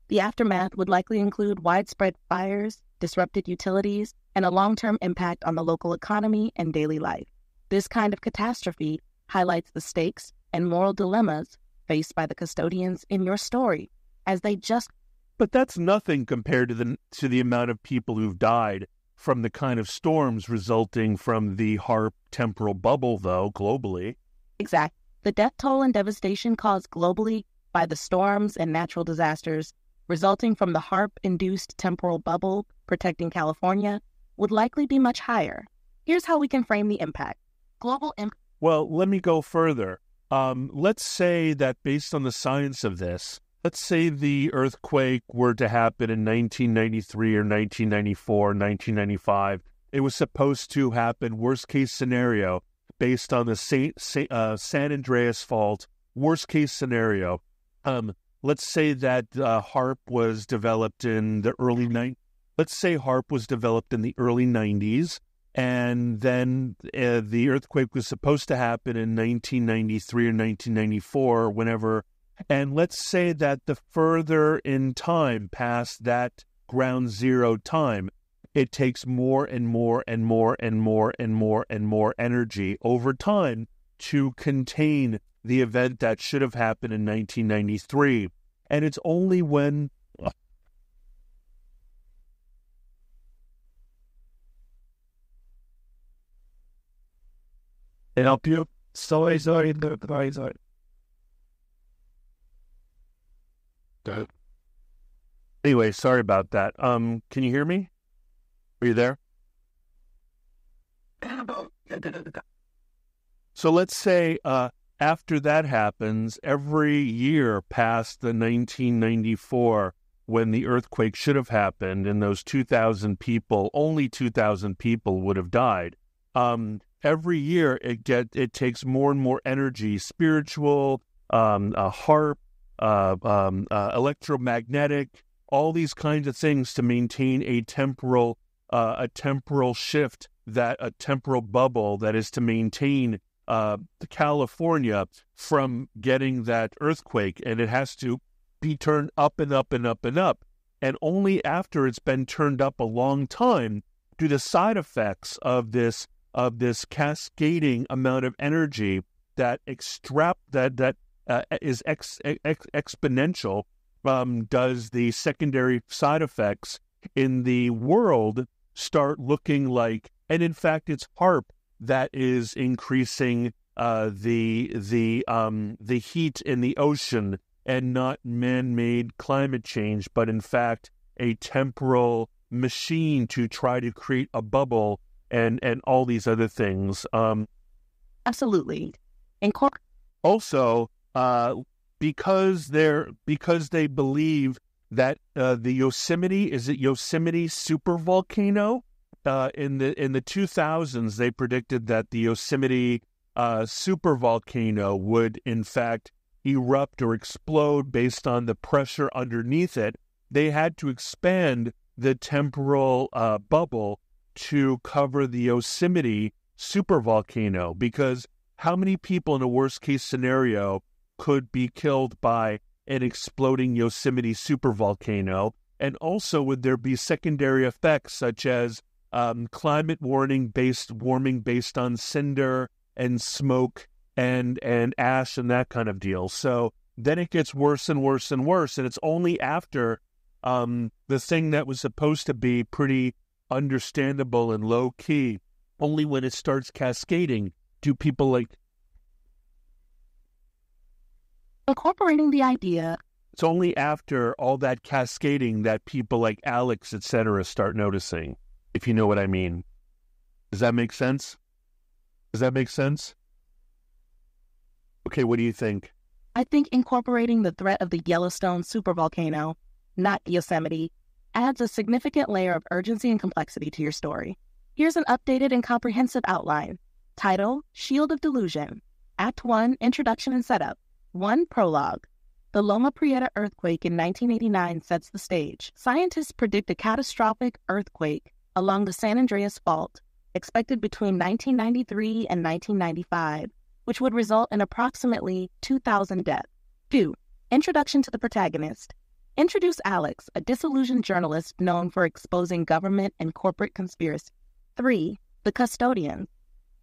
The aftermath would likely include widespread fires, disrupted utilities, and a long-term impact on the local economy and daily life. This kind of catastrophe highlights the stakes and moral dilemmas faced by the custodians in your story, as they just... But that's nothing compared to the amount of people who've died from the kind of storms resulting from the HAARP temporal bubble, though, globally. Exactly. The death toll and devastation caused globally by the storms and natural disasters resulting from the HAARP-induced temporal bubble protecting California would likely be much higher. Here's how we can frame the impact. Global impact. Well, let me go further. Let's say that based on the science of this, let's say the earthquake were to happen in 1993 or 1994, 1995. It was supposed to happen, worst case scenario, based on the San Andreas Fault, worst case scenario. Let's say that HAARP was developed in the early 90s. Let's say HAARP was developed in the early 90s, And then the earthquake was supposed to happen in 1993 or 1994, whenever. And let's say that the further in time past that ground zero time, it takes more and more and more and more and more and more energy over time to contain the event that should have happened in 1993. And it's only when help you. Sorry. Anyway, sorry about that. Can you hear me? Are you there? So let's say after that happens, every year past the 1994, when the earthquake should have happened, and those 2,000 people, only 2,000 people would have died. Every year it takes more and more energy, spiritual, HAARP, electromagnetic, all these kinds of things to maintain a temporal shift, a temporal bubble that is to maintain California from getting that earthquake, and it has to be turned up and up and up and up. And only after it's been turned up a long time do the side effects of this cascading amount of energy that is exponential, does the secondary side effects in the world start looking like, and in fact it's HAARP that is increasing the heat in the ocean, and not man-made climate change, but in fact a temporal machine to try to create a bubble and all these other things. Absolutely. Also, because they believe that the Yosemite Supervolcano, in the 2000s, they predicted that the Yosemite Supervolcano would in fact erupt or explode based on the pressure underneath it. They had to expand the temporal bubble to cover the Yosemite Supervolcano, because how many people in a worst-case scenario could be killed by an exploding Yosemite Supervolcano? And also, would there be secondary effects such as climate warming based on cinder and smoke and ash and that kind of deal? So then it gets worse and worse and worse, and it's only after the thing that was supposed to be pretty understandable and low key, only when it starts cascading do people incorporating the idea. It's only after all that cascading that people like Alex, etc., start noticing, if you know what I mean. Does that make sense? Okay, what do you think? I think incorporating the threat of the Yellowstone Supervolcano, not Yosemite, adds a significant layer of urgency and complexity to your story. Here's an updated and comprehensive outline. Title: Shield of Delusion. Act 1, Introduction and Setup. 1, Prologue. The Loma Prieta earthquake in 1989 sets the stage. Scientists predict a catastrophic earthquake along the San Andreas Fault, expected between 1993 and 1995, which would result in approximately 2,000 deaths. 2, Introduction to the protagonist. Introduce Alex, a disillusioned journalist known for exposing government and corporate conspiracy. 3, The Custodians.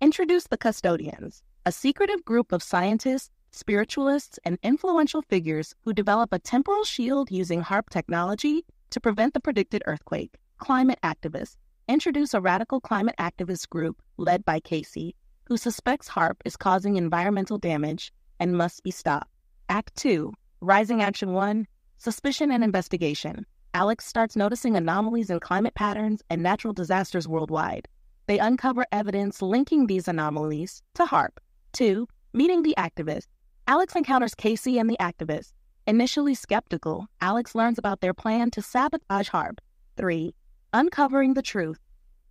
Introduce the Custodians, a secretive group of scientists, spiritualists, and influential figures who develop a temporal shield using HAARP technology to prevent the predicted earthquake. Climate activists. Introduce a radical climate activist group led by Casey, who suspects HAARP is causing environmental damage and must be stopped. Act 2, Rising Action 1, Suspicion and Investigation. Alex starts noticing anomalies in climate patterns and natural disasters worldwide. They uncover evidence linking these anomalies to HAARP. 2, Meeting the Activist. Alex encounters Casey and the activist. Initially skeptical, Alex learns about their plan to sabotage HAARP. 3, Uncovering the Truth.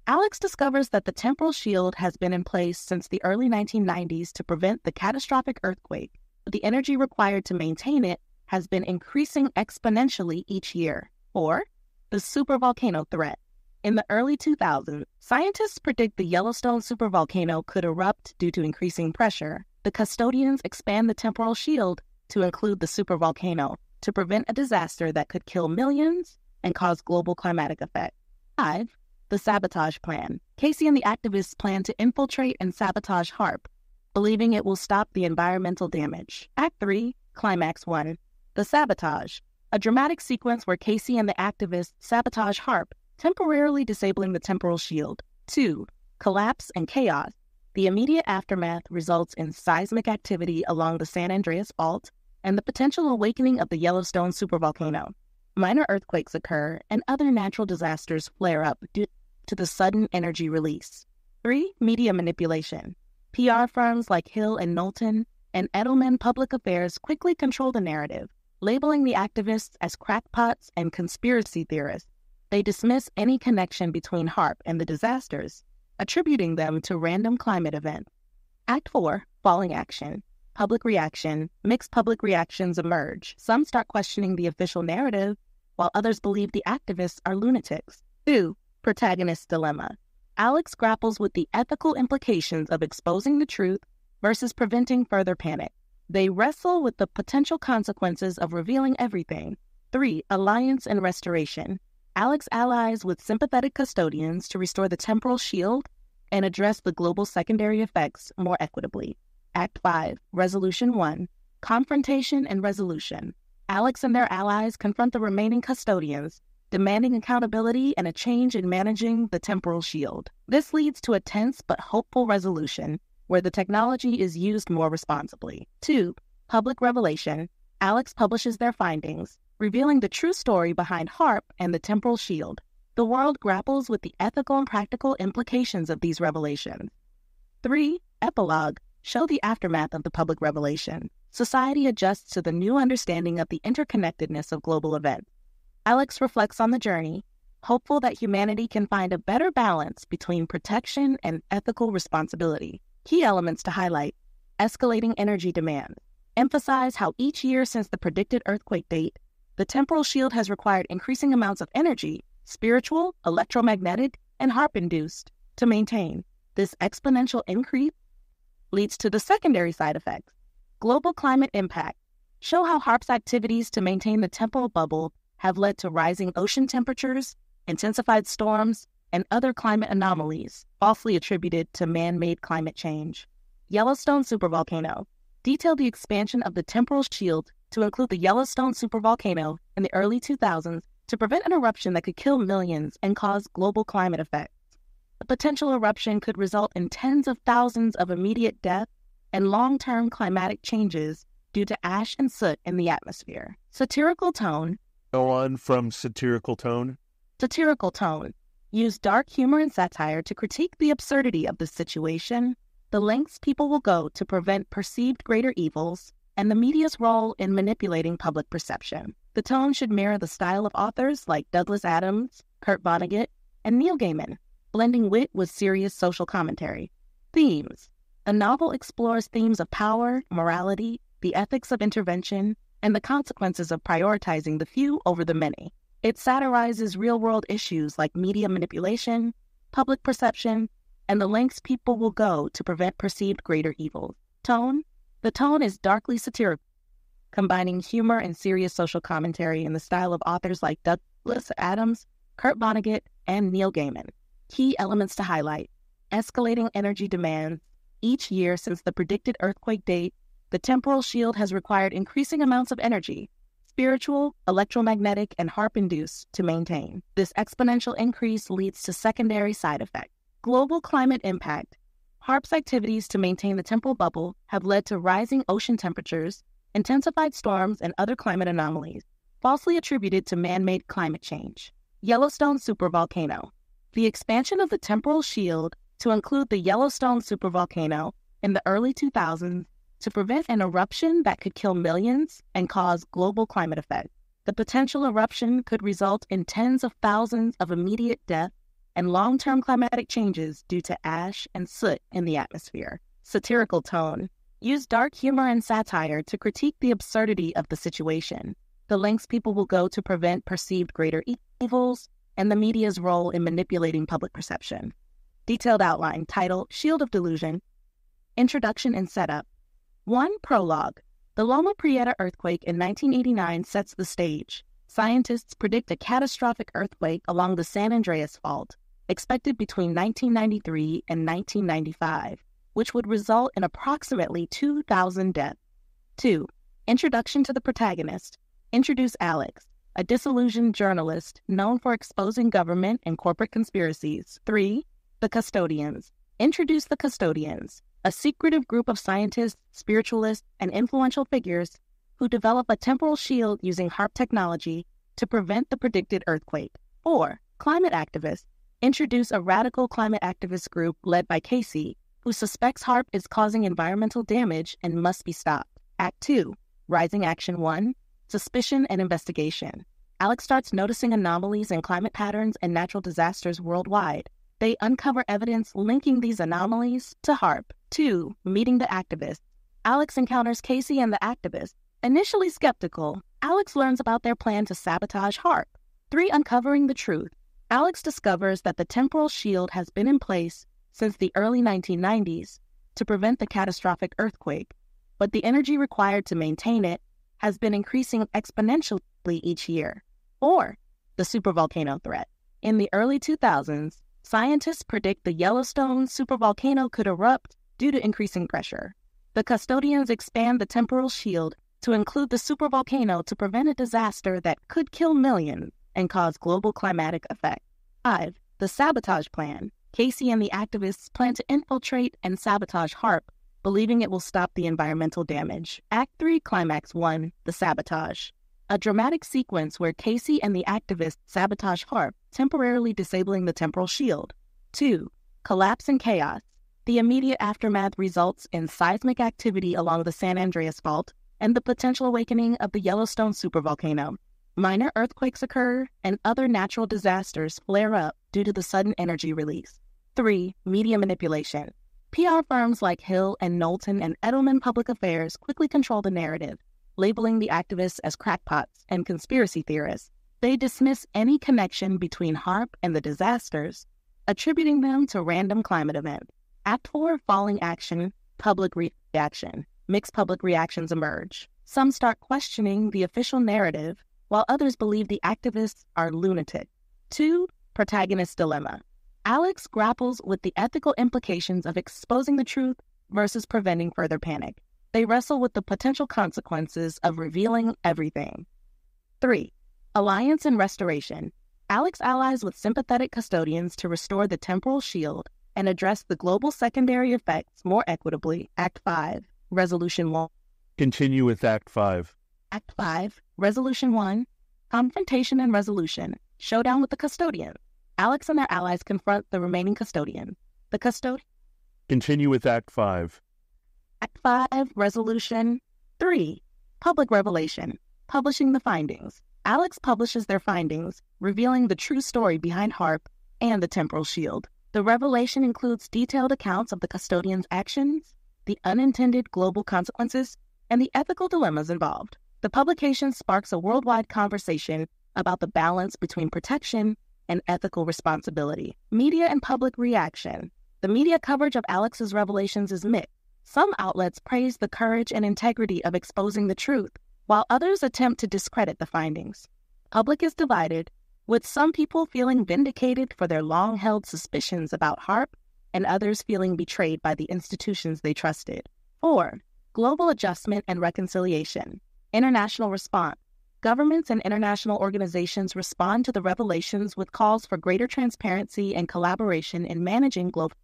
Alex discovers that the temporal shield has been in place since the early 1990s to prevent the catastrophic earthquake, but the energy required to maintain it has been increasing exponentially each year. 4, The Supervolcano Threat. In the early 2000s, scientists predict the Yellowstone Supervolcano could erupt due to increasing pressure. The custodians expand the temporal shield to include the supervolcano to prevent a disaster that could kill millions and cause global climatic effects. 5. The sabotage plan. Casey and the activists plan to infiltrate and sabotage HAARP, believing it will stop the environmental damage. Act 3, Climax 1. The sabotage. A dramatic sequence where Casey and the activists sabotage HAARP, temporarily disabling the temporal shield. 2. Collapse and chaos. The immediate aftermath results in seismic activity along the San Andreas Fault and the potential awakening of the Yellowstone Supervolcano. Minor earthquakes occur and other natural disasters flare up due to the sudden energy release. 3. Media manipulation. PR firms like Hill and Knowlton and Edelman Public Affairs quickly control the narrative, labeling the activists as crackpots and conspiracy theorists. They dismiss any connection between HAARP and the disasters, attributing them to random climate events. Act 4, Falling Action. Public reaction. Mixed public reactions emerge. Some start questioning the official narrative, while others believe the activists are lunatics. 2. Protagonist dilemma. Alex grapples with the ethical implications of exposing the truth versus preventing further panic. They wrestle with the potential consequences of revealing everything. 3. Alliance and restoration. Alex allies with sympathetic custodians to restore the temporal shield and address the global secondary effects more equitably. Act 5, Resolution 1, Confrontation and Resolution. Alex and their allies confront the remaining custodians, demanding accountability and a change in managing the temporal shield. This leads to a tense but hopeful resolution where the technology is used more responsibly. 2. Public revelation. Alex publishes their findings, revealing the true story behind HAARP and the temporal shield. The world grapples with the ethical and practical implications of these revelations. 3. Epilogue. Show the aftermath of the public revelation. Society adjusts to the new understanding of the interconnectedness of global events. Alex reflects on the journey, hopeful that humanity can find a better balance between protection and ethical responsibility. Key elements to highlight: escalating energy demand. Emphasize how each year since the predicted earthquake date, the temporal shield has required increasing amounts of energy, spiritual, electromagnetic, and HAARP-induced, to maintain. This exponential increase leads to the secondary side effects. Global climate impact. Show how HAARP's activities to maintain the temporal bubble have led to rising ocean temperatures, intensified storms, and other climate anomalies falsely attributed to man-made climate change. Yellowstone Supervolcano. Detail the expansion of the temporal shield to include the Yellowstone Supervolcano in the early 2000s to prevent an eruption that could kill millions and cause global climate effects. The potential eruption could result in tens of thousands of immediate deaths and long-term climatic changes due to ash and soot in the atmosphere. Satirical tone. Go on from satirical tone. Satirical tone. Use dark humor and satire to critique the absurdity of the situation, the lengths people will go to prevent perceived greater evils, and the media's role in manipulating public perception. The tone should mirror the style of authors like Douglas Adams, Kurt Vonnegut, and Neil Gaiman, blending wit with serious social commentary. Themes. The novel explores themes of power, morality, the ethics of intervention, and the consequences of prioritizing the few over the many. It satirizes real-world issues like media manipulation, public perception, and the lengths people will go to prevent perceived greater evils. Tone. The tone is darkly satirical, combining humor and serious social commentary in the style of authors like Douglas Adams, Kurt Vonnegut, and Neil Gaiman. Key elements to highlight: escalating energy demands. Each year since the predicted earthquake date, the temporal shield has required increasing amounts of energy, spiritual, electromagnetic, and HAARP-induced, to maintain. This exponential increase leads to secondary side effects. Global climate impact. HAARP's activities to maintain the temporal bubble have led to rising ocean temperatures, intensified storms, and other climate anomalies, falsely attributed to man-made climate change. Yellowstone Supervolcano. The expansion of the temporal shield to include the Yellowstone Supervolcano in the early 2000s to prevent an eruption that could kill millions and cause global climate effects. The potential eruption could result in tens of thousands of immediate deaths and long-term climatic changes due to ash and soot in the atmosphere. Satirical tone. Use dark humor and satire to critique the absurdity of the situation, the lengths people will go to prevent perceived greater evils, and the media's role in manipulating public perception. Detailed outline, title, Shield of Delusion. Introduction and setup. 1. Prologue. The Loma Prieta earthquake in 1989 sets the stage. Scientists predict a catastrophic earthquake along the San Andreas Fault, expected between 1993 and 1995, which would result in approximately 2,000 deaths. 2. Introduction to the protagonist. Introduce Alex, a disillusioned journalist known for exposing government and corporate conspiracies. 3. The Custodians. Introduce the Custodians, a secretive group of scientists, spiritualists, and influential figures who develop a temporal shield using HAARP technology to prevent the predicted earthquake. 4. Climate activists. Introduce a radical climate activist group led by Casey, who suspects HAARP is causing environmental damage and must be stopped. Act 2. Rising Action 1. Suspicion and investigation. Alex starts noticing anomalies in climate patterns and natural disasters worldwide. They uncover evidence linking these anomalies to HAARP. 2. Meeting the activists. Alex encounters Casey and the activists. Initially skeptical, Alex learns about their plan to sabotage HAARP. 3. Uncovering the truth. Alex discovers that the temporal shield has been in place since the early 1990s to prevent the catastrophic earthquake, but the energy required to maintain it has been increasing exponentially each year. 4. The supervolcano threat. In the early 2000s, scientists predict the Yellowstone Supervolcano could erupt due to increasing pressure. The Custodians expand the temporal shield to include the supervolcano to prevent a disaster that could kill millions and cause global climatic effects. 5. The sabotage plan. Casey and the activists plan to infiltrate and sabotage HAARP, believing it will stop the environmental damage. Act 3, Climax 1, the sabotage. A dramatic sequence where Casey and the activists sabotage HAARP, temporarily disabling the temporal shield. 2. Collapse and chaos. The immediate aftermath results in seismic activity along the San Andreas Fault and the potential awakening of the Yellowstone Supervolcano. Minor earthquakes occur and other natural disasters flare up due to the sudden energy release. 3. Media manipulation. PR firms like Hill and Knowlton and Edelman Public Affairs quickly control the narrative, labeling the activists as crackpots and conspiracy theorists. They dismiss any connection between HAARP and the disasters, attributing them to random climate events. Act 4, Falling Action, Public Reaction. Mixed public reactions emerge. Some start questioning the official narrative, while others believe the activists are lunatic. 2. Protagonist dilemma. Alex grapples with the ethical implications of exposing the truth versus preventing further panic. They wrestle with the potential consequences of revealing everything. 3. Alliance and restoration. Alex allies with sympathetic custodians to restore the temporal shield and address the global secondary effects more equitably. Act 5, Resolution 1. Continue with Act 5. Act 5, Resolution 1, Confrontation and Resolution. Showdown with the custodian. Alex and their allies confront the remaining custodian. The custodian. Continue with Act 5. Act 5, Resolution 3, Public Revelation. Publishing the findings. Alex publishes their findings, revealing the true story behind HAARP and the temporal shield. The revelation includes detailed accounts of the custodian's actions, the unintended global consequences, and the ethical dilemmas involved. The publication sparks a worldwide conversation about the balance between protection and ethical responsibility. Media and public reaction. The media coverage of Alex's revelations is mixed. Some outlets praise the courage and integrity of exposing the truth, while others attempt to discredit the findings. Public is divided, with some people feeling vindicated for their long-held suspicions about HAARP and others feeling betrayed by the institutions they trusted. 4. Global adjustment and reconciliation. International response. Governments and international organizations respond to the revelations with calls for greater transparency and collaboration in managing global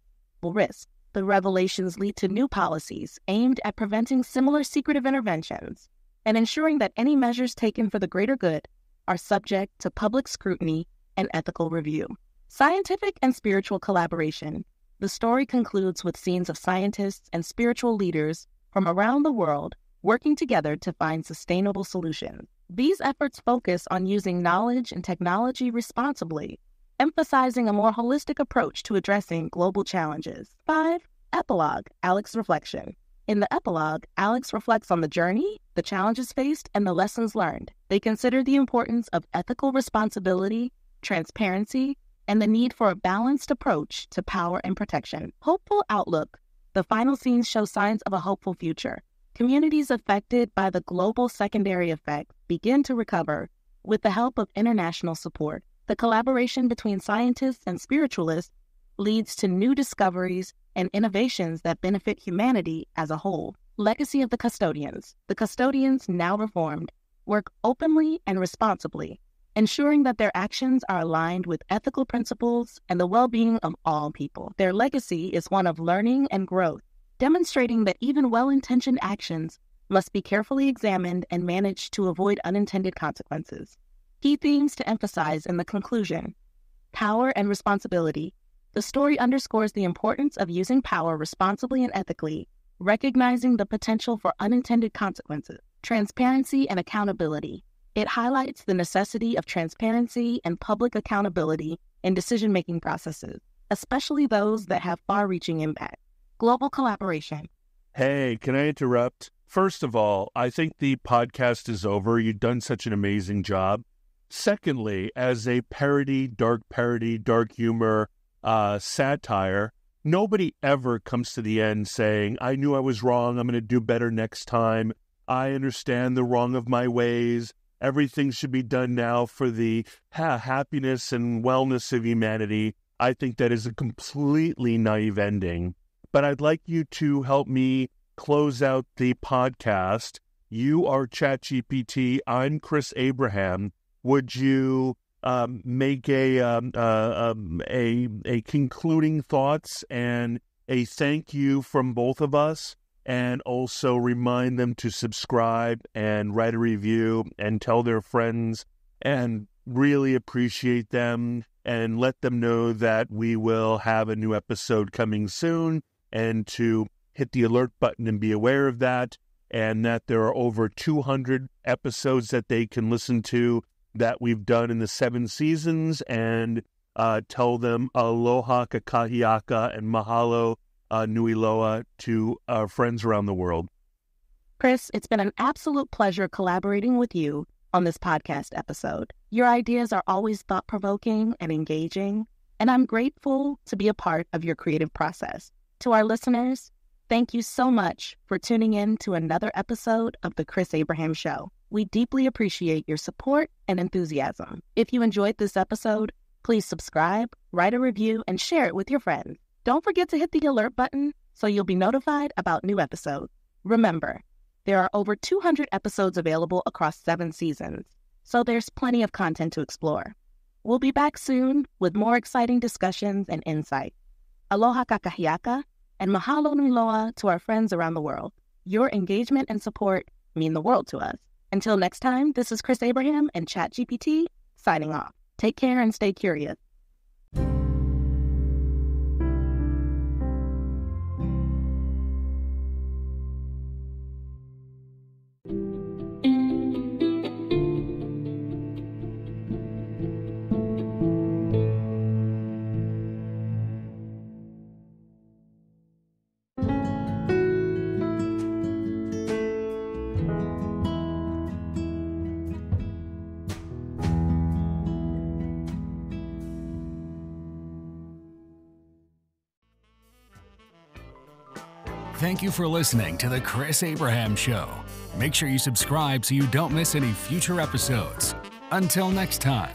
risks. The revelations lead to new policies aimed at preventing similar secretive interventions and ensuring that any measures taken for the greater good are subject to public scrutiny and ethical review. Scientific and spiritual collaboration. The story concludes with scenes of scientists and spiritual leaders from around the world working together to find sustainable solutions. These efforts focus on using knowledge and technology responsibly, emphasizing a more holistic approach to addressing global challenges. 5. Epilogue, Alex reflection. In the epilogue, Alex reflects on the journey, the challenges faced, and the lessons learned. They consider the importance of ethical responsibility, transparency, and the need for a balanced approach to power and protection. Hopeful outlook. The final scenes show signs of a hopeful future. Communities affected by the global secondary effect begin to recover with the help of international support. The collaboration between scientists and spiritualists leads to new discoveries and innovations that benefit humanity as a whole. Legacy of the custodians. The custodians, now reformed, work openly and responsibly, ensuring that their actions are aligned with ethical principles and the well-being of all people. Their legacy is one of learning and growth, demonstrating that even well-intentioned actions must be carefully examined and managed to avoid unintended consequences. Key themes to emphasize in the conclusion. Power and responsibility. The story underscores the importance of using power responsibly and ethically, recognizing the potential for unintended consequences. Transparency and accountability. It highlights the necessity of transparency and public accountability in decision-making processes, especially those that have far-reaching impact. Global collaboration. Hey, can I interrupt? First of all, I think the podcast is over. You've done such an amazing job. Secondly, as a parody, dark humor, satire, nobody ever comes to the end saying, I knew I was wrong, I'm going to do better next time, I understand the wrong of my ways, everything should be done now for the happiness and wellness of humanity. I think that is a completely naive ending. But I'd like you to help me close out the podcast. You are ChatGPT. I'm Chris Abraham. Would you make a concluding thoughts and a thank you from both of us, and also remind them to subscribe and write a review and tell their friends, and really appreciate them, and let them know that we will have a new episode coming soon, and to hit the alert button and be aware of that, and that there are over 200 episodes that they can listen to that we've done in the 7 seasons, and tell them aloha kakahiaka and mahalo nui loa to our friends around the world. Chris, it's been an absolute pleasure collaborating with you on this podcast episode. Your ideas are always thought-provoking and engaging, and I'm grateful to be a part of your creative process. To our listeners, thank you so much for tuning in to another episode of The Chris Abraham Show. We deeply appreciate your support and enthusiasm. If you enjoyed this episode, please subscribe, write a review, and share it with your friends. Don't forget to hit the alert button so you'll be notified about new episodes. Remember, there are over 200 episodes available across 7 seasons, so there's plenty of content to explore. We'll be back soon with more exciting discussions and insight. Aloha kakahiaka and mahalo nui loa to our friends around the world. Your engagement and support mean the world to us. Until next time, this is Chris Abraham and ChatGPT signing off. Take care and stay curious. Thank you for listening to The Chris Abraham Show. Make sure you subscribe so you don't miss any future episodes. Until next time.